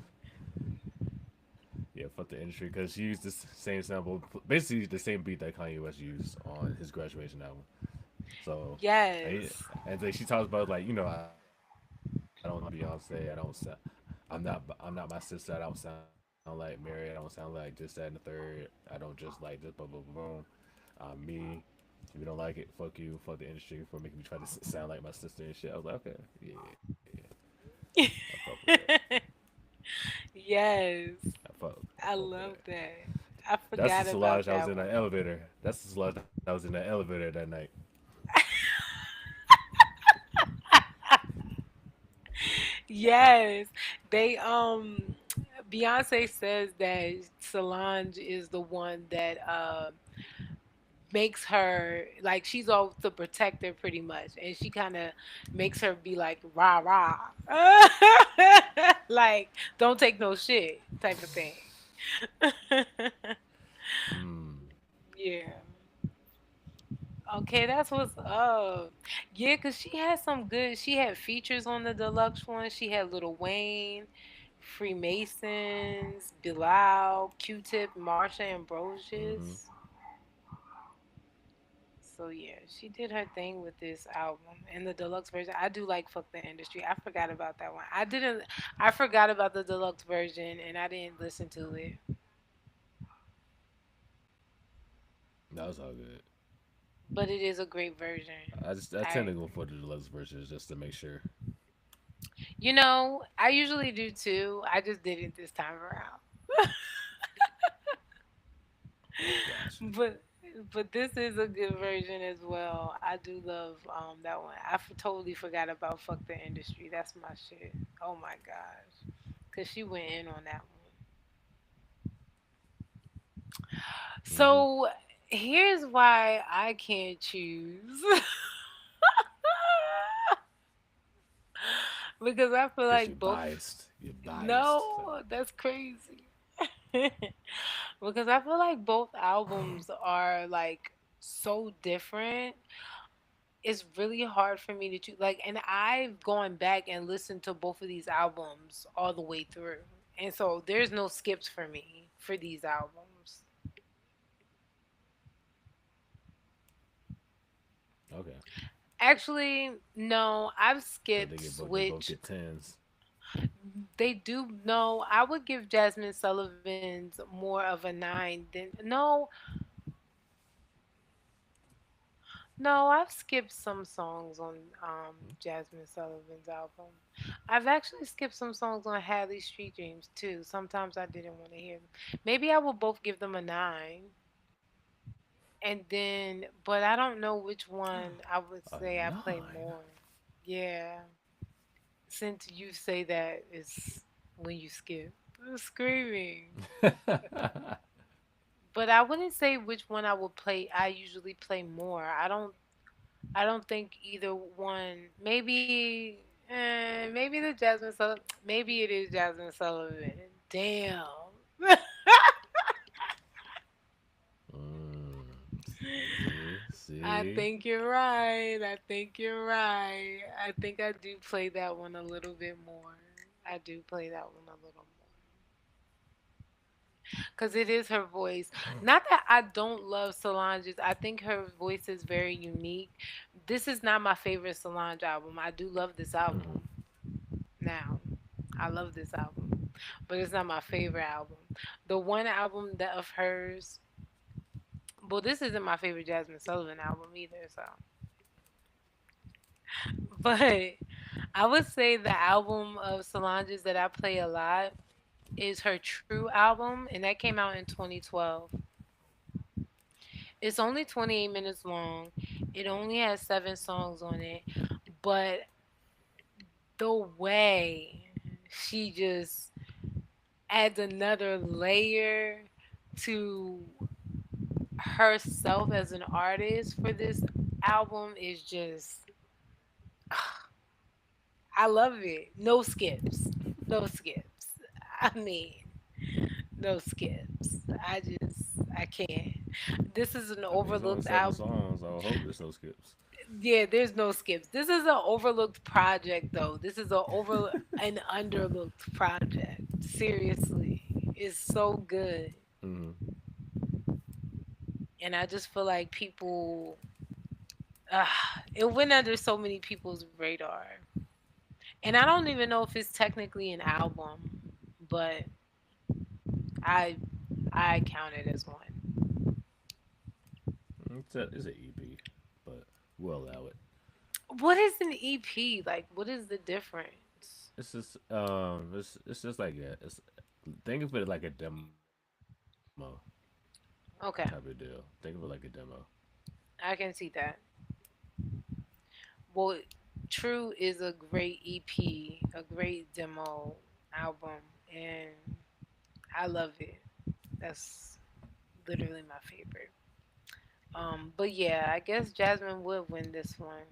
Yeah, "Fuck the Industry" because she used this same sample, basically the same beat that Kanye West used on his graduation album. So, and, Yes. and then she talks about like I don't sound like Beyonce. I'm not my sister. I don't sound like Mary. I don't sound like this, that, and the third. I don't just like this, blah, blah, blah, boom. Me. If you don't like it, fuck you. Fuck the industry for making me try to sound like my sister and shit. I was like, okay, yeah. I fuck with that. Yes. I I fuck with love that. that. I That's the forgot Solange about I was that in one. that elevator. That's the Solange I was in that elevator that night. Yes, they Beyonce says that Solange is the one that makes her like she's all the protector pretty much, and she kind of makes her be like rah rah, like don't take no shit type of thing. Hmm. Yeah. Okay, that's what's up. Yeah, cause she had some good. She had features on the deluxe one. She had Lil Wayne, Freemasons, Bilal, Q-Tip, Marsha Mm-hmm. Ambrosius. So yeah, she did her thing with this album and the deluxe version. I do like "Fuck the Industry." I forgot about that one. I didn't. I forgot about the deluxe version and I didn't listen to it. That was all good. But it is a great version. I tend I, to go for the deluxe versions just to make sure. I usually do too. I just did it this time around. Gotcha. But this is a good version as well. I do love that one. Totally forgot about "Fuck the Industry." That's my shit. Oh my gosh, cause she went in on that one. Mm-hmm. So here's why I can't choose. Because I feel Cause you're like both. biased. You're biased. So. No, that's crazy. Because I feel like both albums are like so different. It's really hard for me to choose. Like, and I've gone back and listened to both of these albums all the way through. And so there's no skips for me for these albums. Okay. Actually, no, I've So skipped they both Switch. get tens. They do no, I would give Jasmine Sullivan's more of a nine than no, no, I've skipped some songs on Jasmine Sullivan's album. I've actually skipped some songs on Hadley Street Dreams too. Sometimes I didn't want to hear them. Maybe I will both give them a nine. And then, but I don't know which one I would A say I play nine. more. Yeah, since you say that is when you skip. Screaming. But I wouldn't say which one I would play. I usually play more. I don't think either one. Maybe the Jasmine Sullivan. Maybe it is Jasmine Sullivan. Damn. mm. See, I see. think you're right. I think you're right. I think I do play that one a little bit more. I do play that one a little more. Because it is her voice. Not that I don't love Solange's. I think her voice is very unique. This is not my favorite Solange album. I do love this Mm-hmm. album. Now, I love this album, but it's not my favorite album. The one album that of hers, well, this isn't my favorite Jasmine Sullivan album either. So, but I would say the album of Solange's that I play a lot is her True album, and that came out in 2012. It's only 28 minutes long. It only has 7 songs on it, but the way she just adds another layer to herself as an artist for this album is just I love it. No skips. No skips. I mean, no skips. I can't. This is an I mean, it's only overlooked seven album. songs. I would hope there's no skips. Yeah, there's no skips. This is an overlooked project though. This is an underlooked project. Seriously. It's so good. Mm-hmm. And I just feel like it went under so many people's radar. And I don't even know if it's technically an album, but I I count it as one. It's an EP, but we'll allow it. What is an EP? Like, what is the difference? It's just like think of it like a demo type of deal. Okay, Think of it like a demo. I can see that. Well, True is a great EP, a great demo album, and I love it. That's literally my favorite. But yeah, I guess Jasmine would win this one.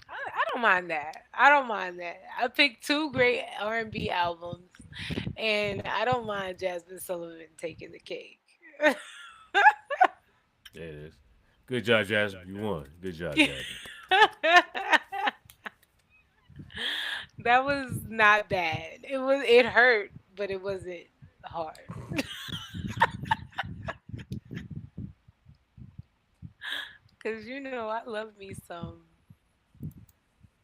I don't mind that. I don't mind that. I picked two great R&B albums, and I don't mind Jasmine Sullivan taking the cake. There it is. Good job, Jasmine. You won. Good job, Jasmine. That was not bad. It hurt, but it wasn't hard. Cause I love me some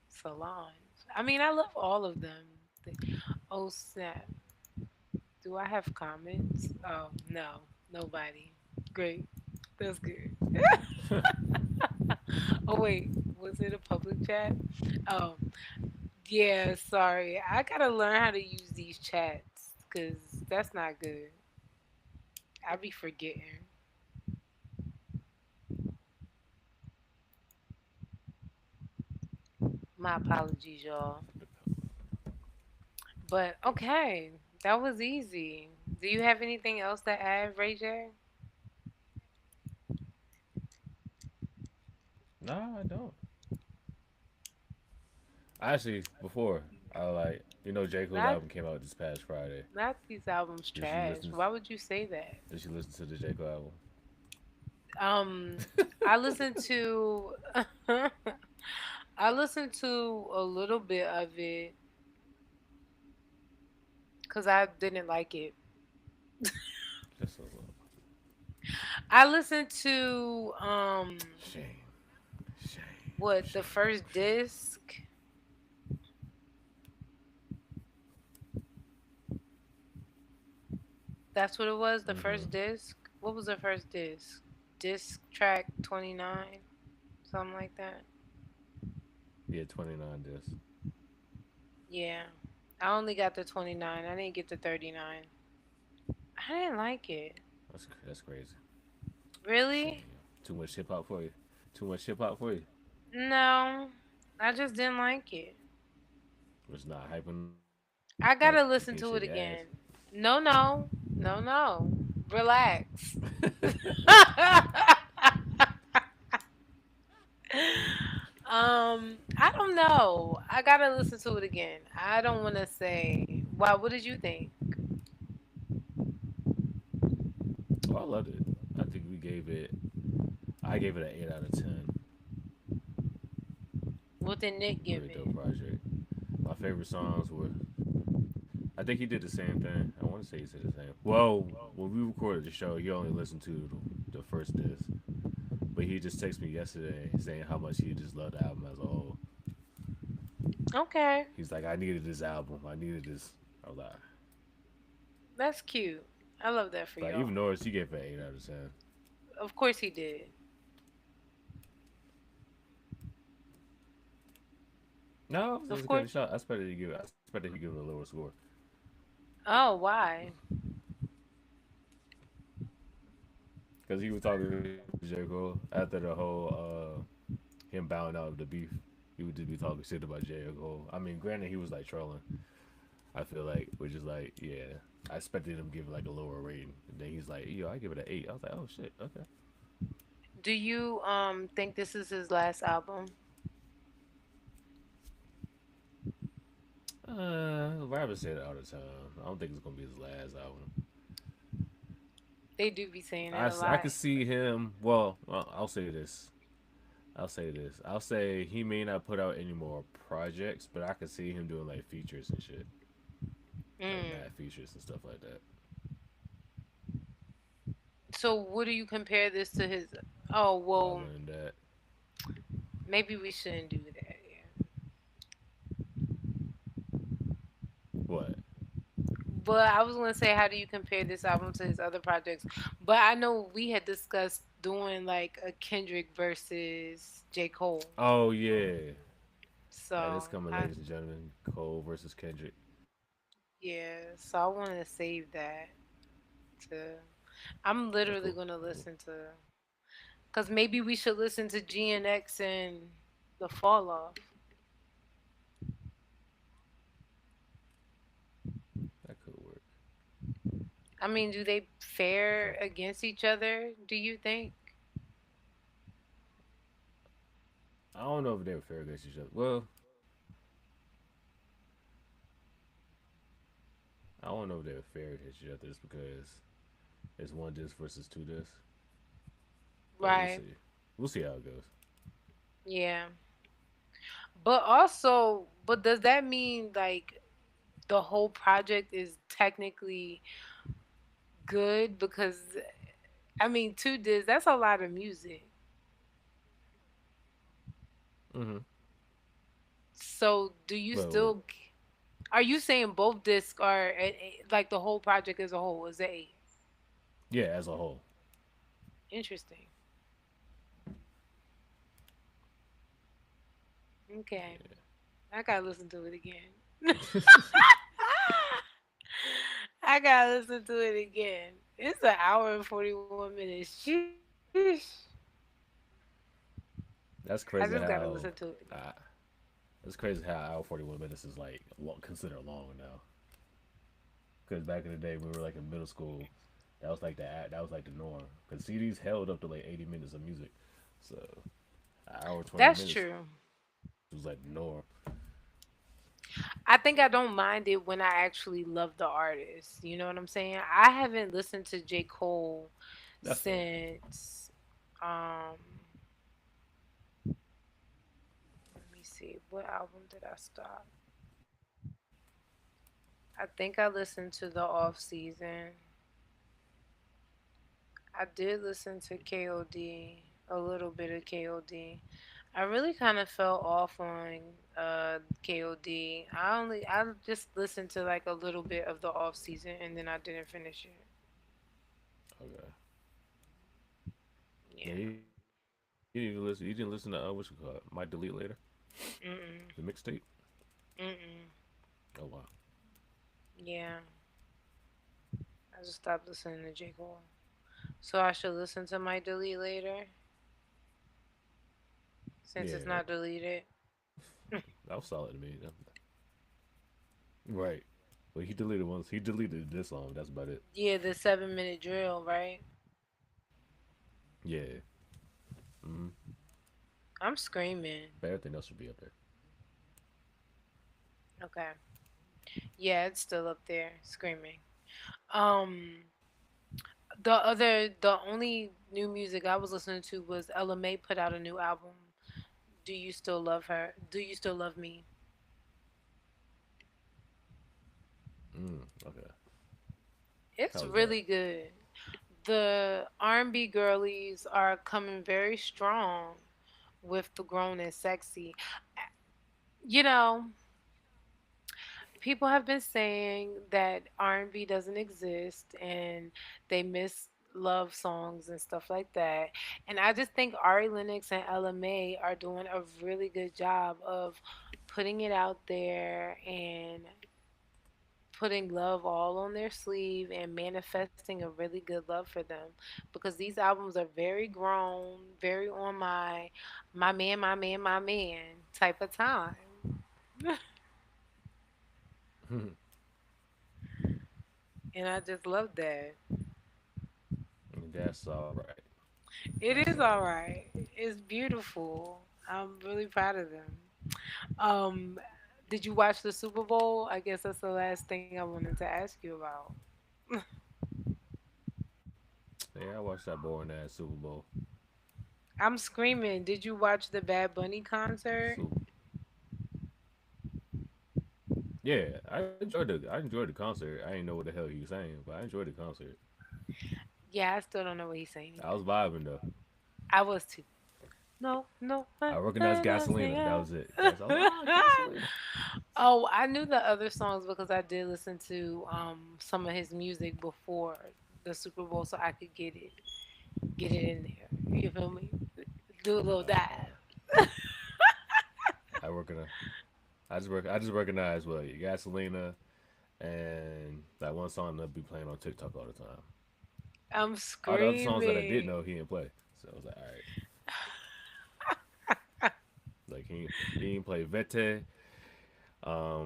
Solange. I mean, I love all of them. Oh snap! Do I have comments? Oh no, nobody. Great, that's good. Oh wait, was it a public chat? Oh yeah, sorry. I gotta learn how to use these chats because that's not good. I be forgetting. My apologies, y'all. But okay, that was easy. Do you have anything else to add, Ray J? Nah, I don't. Actually, before I like, J Cole's Not album came out this past Friday. not these albums Did you trash. listen? Why would you say that? Did you listen to the J Cole album? Um, I listened to I listened to a little bit of it because I didn't like it. Just a little. I listened to Shame, shame, what the shame. first disc. That's what it was. The first Mm-hmm. disc. What was the first disc? Disc track 29, something like that. Yeah, 29 discs. Yeah, I only got the 29. I didn't get the 39. I didn't like it. That's crazy. Really? Shame. Too much hip hop for you. Too much hip hop for you. No, I just didn't like it. Was not hyping enough in I case of gotta your listen ass. to it again. No, no, no, no. Relax. I don't know. I gotta listen to it again. I don't want to say. Wow, what did you think? Oh, I loved it. I think we gave it. I gave it an 8 out of 10. What did Nick give Really it? dope project. My favorite songs were. I think he did the same thing. I want to say he said the same. Well, when we recorded the show, he only listened to the first disc, but he just texted me yesterday saying how much he just loved the album as a whole. Okay, He's like, I needed this album. I needed this. I was that's cute. I love that for like y'all. even Norris, he gave it an 8 out of 10. Of course he did. No, it was Of a good course. shot. I expected he give it. I expected he give it a lower score Oh, why? because he was talking to J Cole after the whole him bowing out of the beef. He would just be talking shit about J Cole. I mean, granted, he was like trolling. I feel like we're just like, yeah. I expected him to give it like a lower rating. And then he's like, yo, I give it an 8. I was like, oh shit, okay. Do you think this is his last album? Rappers say that all the time. I don't think it's gonna be his last album. They do be saying that a I lot. could see him. Well, I'll say this. I'll say this. I'll say he may not put out any more projects, but I could see him doing like features and shit, like Mm. mad features and stuff like that. So what do you compare this to his? Oh But other well, than that, maybe we shouldn't do that. Yeah. what? But I was gonna say, how do you compare this album to his other projects? But I know we had discussed doing like a Kendrick versus J. Cole. Oh yeah, that So is coming, I ladies and gentlemen. Cole versus Kendrick. yeah. So I want to save that to. I'm That's literally cool. gonna That's cool. listen to. Cause maybe we should listen to GNX and the Fall Off. I mean, do they fare So against each other, do you think? I don't know if they were fair against each other. Well, I don't know if they were fair against each other just because it's one disc versus two discs. But we'll Right. see. We'll see how it goes. Yeah. But also, but does that mean like the whole project is technically good? Because I mean, 2 discs, that's a lot of music. Mm-hmm. So do you But still, are you saying both discs are like the whole project as a whole is a 8? yeah, as a whole. Interesting. Okay. I gotta listen to it again. I gotta listen to it again. It's an hour and 41 minutes. Sheesh. I That's just gotta crazy listen to it how. again. Uh, it's crazy how hour 41 minutes is like considered long now. Because back in the day, when we were like in middle school, that was like the norm. Because CDs held up to like 80 minutes of music, so an hour twenty That's minutes true. was like the norm. I think I don't mind it when I actually love the artist. You know what I'm saying? I haven't listened to J. Cole That's fair. since um let me see, what album did I stop? I think I listened to the off season. I did listen to KOD, a little bit of KOD. I really kind of fell off on KOD. I just listened to like a little bit of the off season and then I didn't finish it. Okay. Yeah, Yeah. you didn't even listen. You didn't listen to what's it called? Might delete later. The Mm-mm. mixtape. Mm-mm. Oh wow. Yeah. I just stopped listening to J. Cole. So I should listen to my delete later since it's Yeah, not deleted. that was solid to me. Right. But he deleted once. He deleted this song. That's about it. Yeah, the 7 minute drill, right? Yeah. Mm-hmm. I'm screaming. But everything else should be up there. Okay. Yeah, it's still up there, screaming. Um, the only new music I was listening to was Ella May put out a new album. Do you still love her? Do you still love me? Okay. It's How's that? really good. The R&B girlies are coming very strong with the grown and sexy. You know, people have been saying that R&B doesn't exist and they miss love songs and stuff like that. And I just think Ari Lennox and Ella May are doing a really good job of putting it out there and putting love all on their sleeve and manifesting a really good love for them because these albums are very grown, very on my man, my man, my man type of time. And I just love that. That's all right. It That's is all all right. right. It's beautiful. I'm really proud of them. Um, did you watch the Super Bowl? I guess that's the last thing I wanted to ask you about. Yeah, I watched that boring ass Super Bowl. I'm screaming. Did you watch the Bad Bunny concert? So yeah, I enjoyed the concert. I didn't know what the hell he was saying, but I enjoyed the concert. Yeah, I still don't know what he's saying I was either. vibing though. I was too. No, no, I recognized Gasolina. That was it. I was like, ah, Gasolina. Oh, I knew the other songs because I did listen to some of his music before the Super Bowl, so I could get it in there. You feel me? Do a little dive. I recognize. I just recognize well, Gasolina and that one song that be playing on TikTok all the time. I'm All the other songs that I did screaming. know he didn't play. So I was like, all right. Like he didn't play Vete.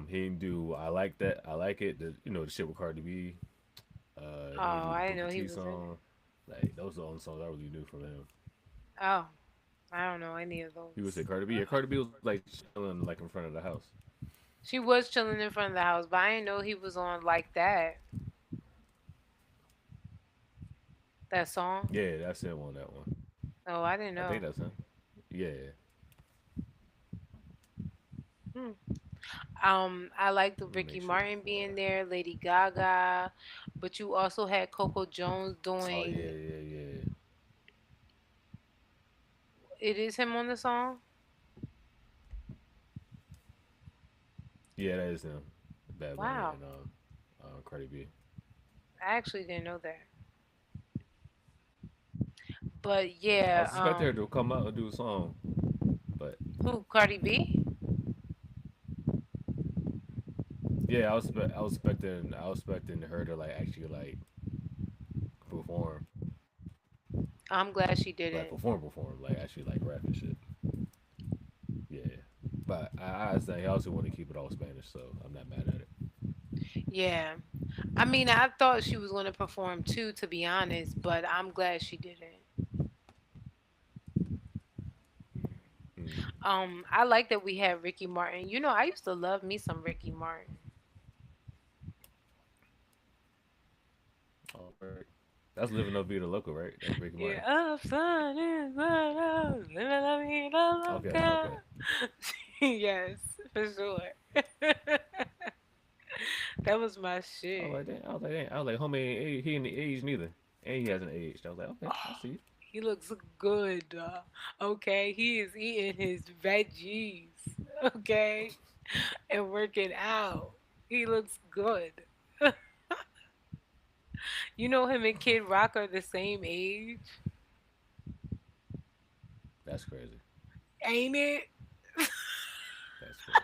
He didn't do I like that. I like it. The, you know the shit with Cardi B. Oh, He would I do didn't know Booker he T was in song. it. Like those are the only songs I really knew from him. Oh, I don't know any of He would those. say Cardi B. Yeah, Cardi B was like chilling like in front of the house. She was chilling in front of the house, but I didn't know he was on like that. That song. Yeah, that's him on that one. Oh, I didn't I think know. that's him. Yeah. Hmm. I like the Let me make Ricky sure Martin before. being there, Lady Gaga, but you also had Coco Jones Oh doing. yeah, yeah, yeah. It is him on the song. Yeah, that is him. Bad Bunny Wow, and Cardi B. I actually didn't know that. But I was yeah, expecting her to come out and do a song, but who Cardi B? yeah, I was expecting her to like actually like perform, I'm glad she like didn't. perform, like actually like rap and shit. Yeah, but I understand he also want to keep it all Spanish, so I'm not mad at it. Yeah, I mean, I thought she was going to perform too, to be honest, but I'm glad she didn't. Mm. I like that we had Ricky Martin. You know, I used to love me some Ricky Martin. All right, that's Living No Vida Local, right? That's Ricky Martin. Yeah, up sun is living la vida Okay, loca. okay. Yes, for sure. That was my I was shit. like, damn. I was like, homie, he ain't aged neither, and he hasn't aged. I was like, okay, I see. He looks good. Okay, he is eating his veggies. Okay, and working out. He looks good. You know him and Kid Rock are the same age, That's crazy. ain't it? That's crazy.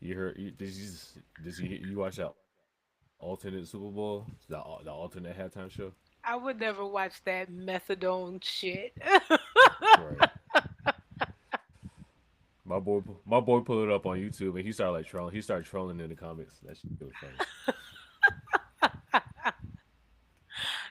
You heard? You watch that alternate Super Bowl? The alternate halftime show? I would never watch that methadone shit. Right. My boy pulled it up on YouTube and he started like trolling. He started trolling in the comments. That shit was funny.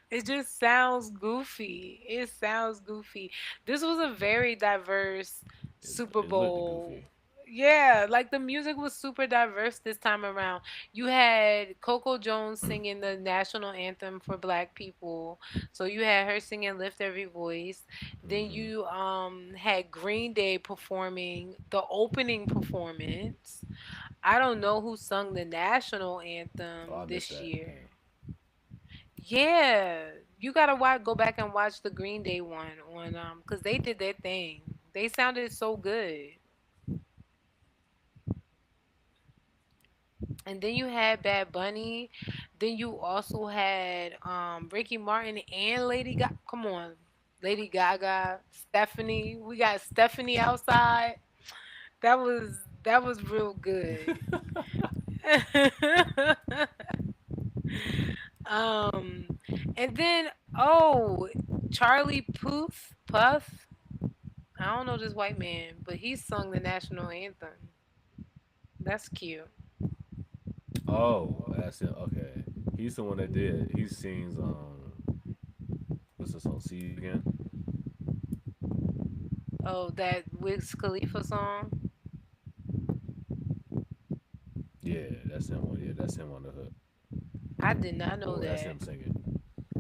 It just sounds goofy. It sounds goofy. This was a very diverse Super It looked Bowl. goofy. Yeah, like the music was super diverse this time around. You had Coco Jones singing the national anthem for black people. So you had her singing Lift Every Voice. Then Hmm. you had Green Day performing the opening performance. I don't know who sung the national Oh, anthem I missed this that. year. Damn. Yeah, you gotta go back and watch the Green Day one on cause they did their thing. They sounded so good. And then you had Bad Bunny. Then you also had Ricky Martin and Lady Gaga. Come on, Lady Gaga, Stephanie. We got Stephanie outside. That was real good. um, and then Charlie Puth. I don't know this white man, but he sung the national anthem. That's cute. Oh, that's it. Okay. He's the one that did. He sings what's the song? See you again. Oh, that Wiz Khalifa song. Yeah, that's him. Yeah, that's him on the hook. I did not know Or that's that. him singing.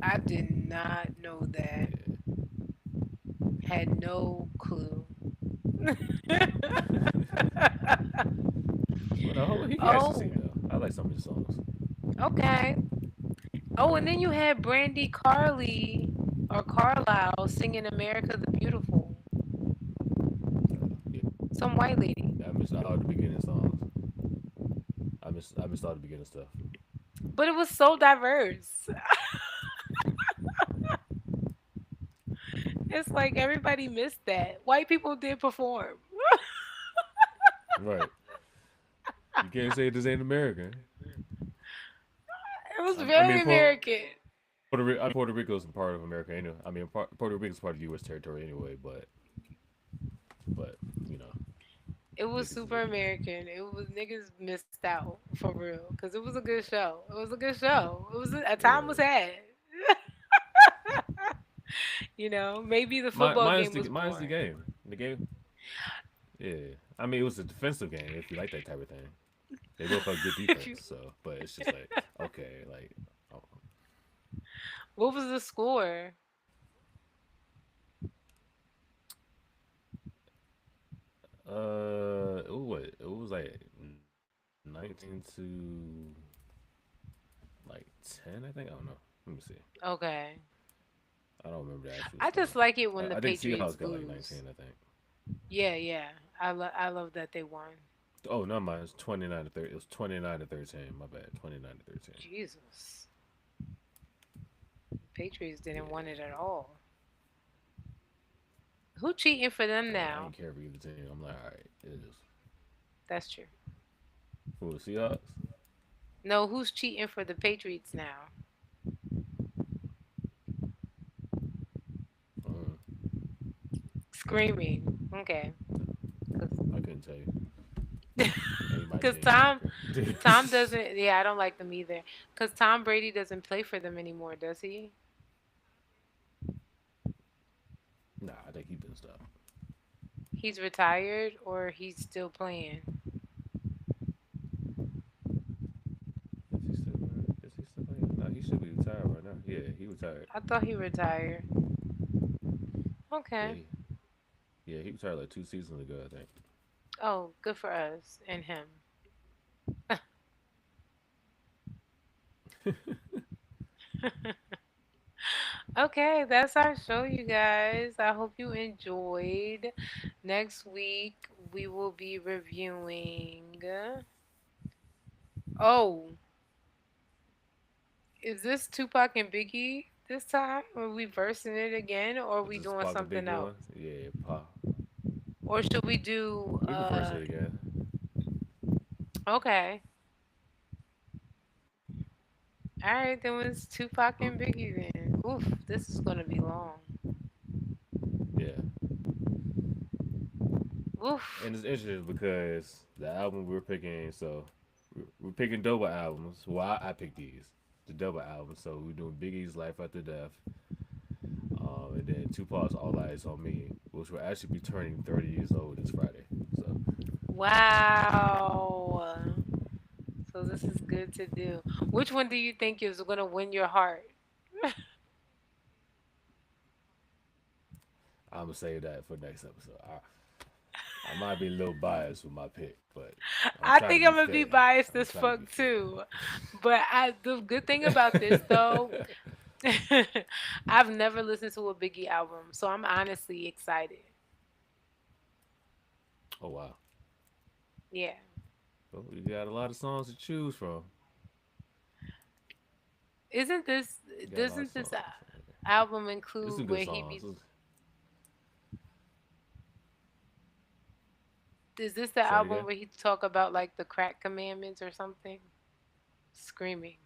I did not know that. Yeah. Had no clue. Well, no, he can actually Oh, sing though. I like some of his songs. okay. Oh, and then you had Brandy Carly or Carlisle singing "America the Beautiful." Yeah, Some white lady, I missed all the beginning songs. I missed all the beginning stuff. but it was so diverse. It's like everybody missed that. White people did perform. Right. You can't say this ain't America. It was I very mean, American. Puerto Rico's part of America anyway. I mean, Puerto Rico's part of U.S. territory anyway. But you know, It was Niggas is super ignorant. American. It was niggas missed out for real because it was a good show. It was a good show. It was a time was Yeah. had. Maybe the football game was Minus the boring. game. The game. Yeah. I mean, it was a defensive game if you like that type of thing. They both have good If defense, you, so but it's just like okay, like oh, what was the score? it was like 19 to like 10, I think. I don't know. Let me see. Okay. I don't remember the actual I score. just like it when the I think Seahawks Patriots got like lose. 19, I think. Yeah, yeah. I love that they won. Oh, no, mine. It's 29 to 30. It was 29 to 13. My bad. 29 to 13. Jesus. Patriots didn't want it Yeah. at all. Who cheating for them I now? ain't care for either team. I'm like, all right, it is. That's true. For the Seahawks? No, who's cheating for the Patriots now? Mm, Screaming. Okay. I couldn't tell you. Ain't my Because team. Tom, Okay. Tom doesn't. Yeah, I don't like them either. Because Tom Brady doesn't play for them anymore, does he? Nah, I think he been stopped. He's retired or he's still playing. Is he still? Is he still playing? No, he should be retired right now. Yeah, he retired. I thought he retired. Yeah, Okay. yeah, he retired like 2 seasons ago, I think. Oh, good for us and him. Okay, that's our show, you guys. I hope you enjoyed. Next week, we will be reviewing. Oh, is this Tupac and Biggie this time? Are we versing it again, or are Is we this doing Pac and something Biggie else? one? Yeah, Pac. Or should we do, We can verse it again. okay. All right, then it's Tupac Hmm? and Biggie then. Oof, this is gonna be long. Yeah. Oof. And it's interesting because the album we're picking, so we're picking double albums. Well, I picked these, the double albums. So we're doing Biggie's Life After Death, and then Tupac's All Eyes on Me, which will actually be turning 30 years old this Friday. So Wow. So this is good to do. Which one do you think is gonna win your heart? I'm gonna save that for next episode. I might be a little biased with my pick, but I'm I trying to think be I'm gonna be fair. biased I'm as trying to be fuck fair. too. But the good thing about this though, I've never listened to a Biggie album, so I'm honestly excited. Oh wow. Yeah. Well, you got a lot of songs to choose from. Isn't this You got a lot of doesn't this songs. album There's some include good where he songs. be is this the Say it album again. where he talk about like the crack commandments or something? Screaming.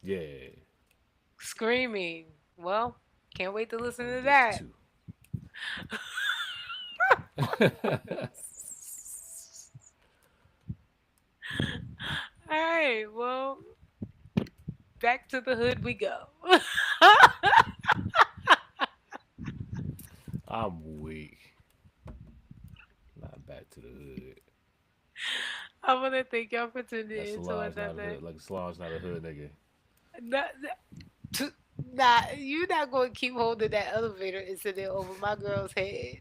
Yeah. Screaming. Well, can't wait to listen On to disc that. two. All right, well, back to the hood we go. I'm weak. Not back to the hood. I want to thank y'all for tuning That in to Solange not a another. hood. Like Solange not a hood nigga. Not, nah, you not going to keep holding that elevator incident over my girl's head.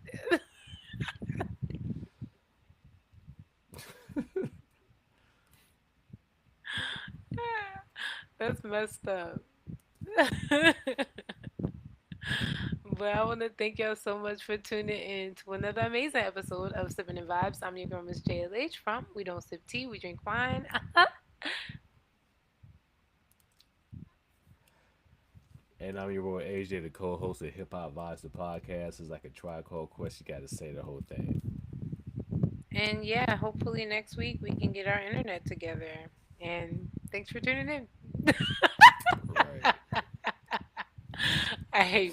That's messed up. But I want to thank y'all so much for tuning in to another amazing episode of Sippin' Vibes. I'm your girl, Miss JLH from We Don't Sip Tea, We Drink Wine. And I'm your boy AJ, the co-host of Hip Hop Vibes, the podcast. Is like a try call quest. You got to say the whole thing. And yeah, hopefully next week we can get our internet together. And thanks for tuning in. Right. All right,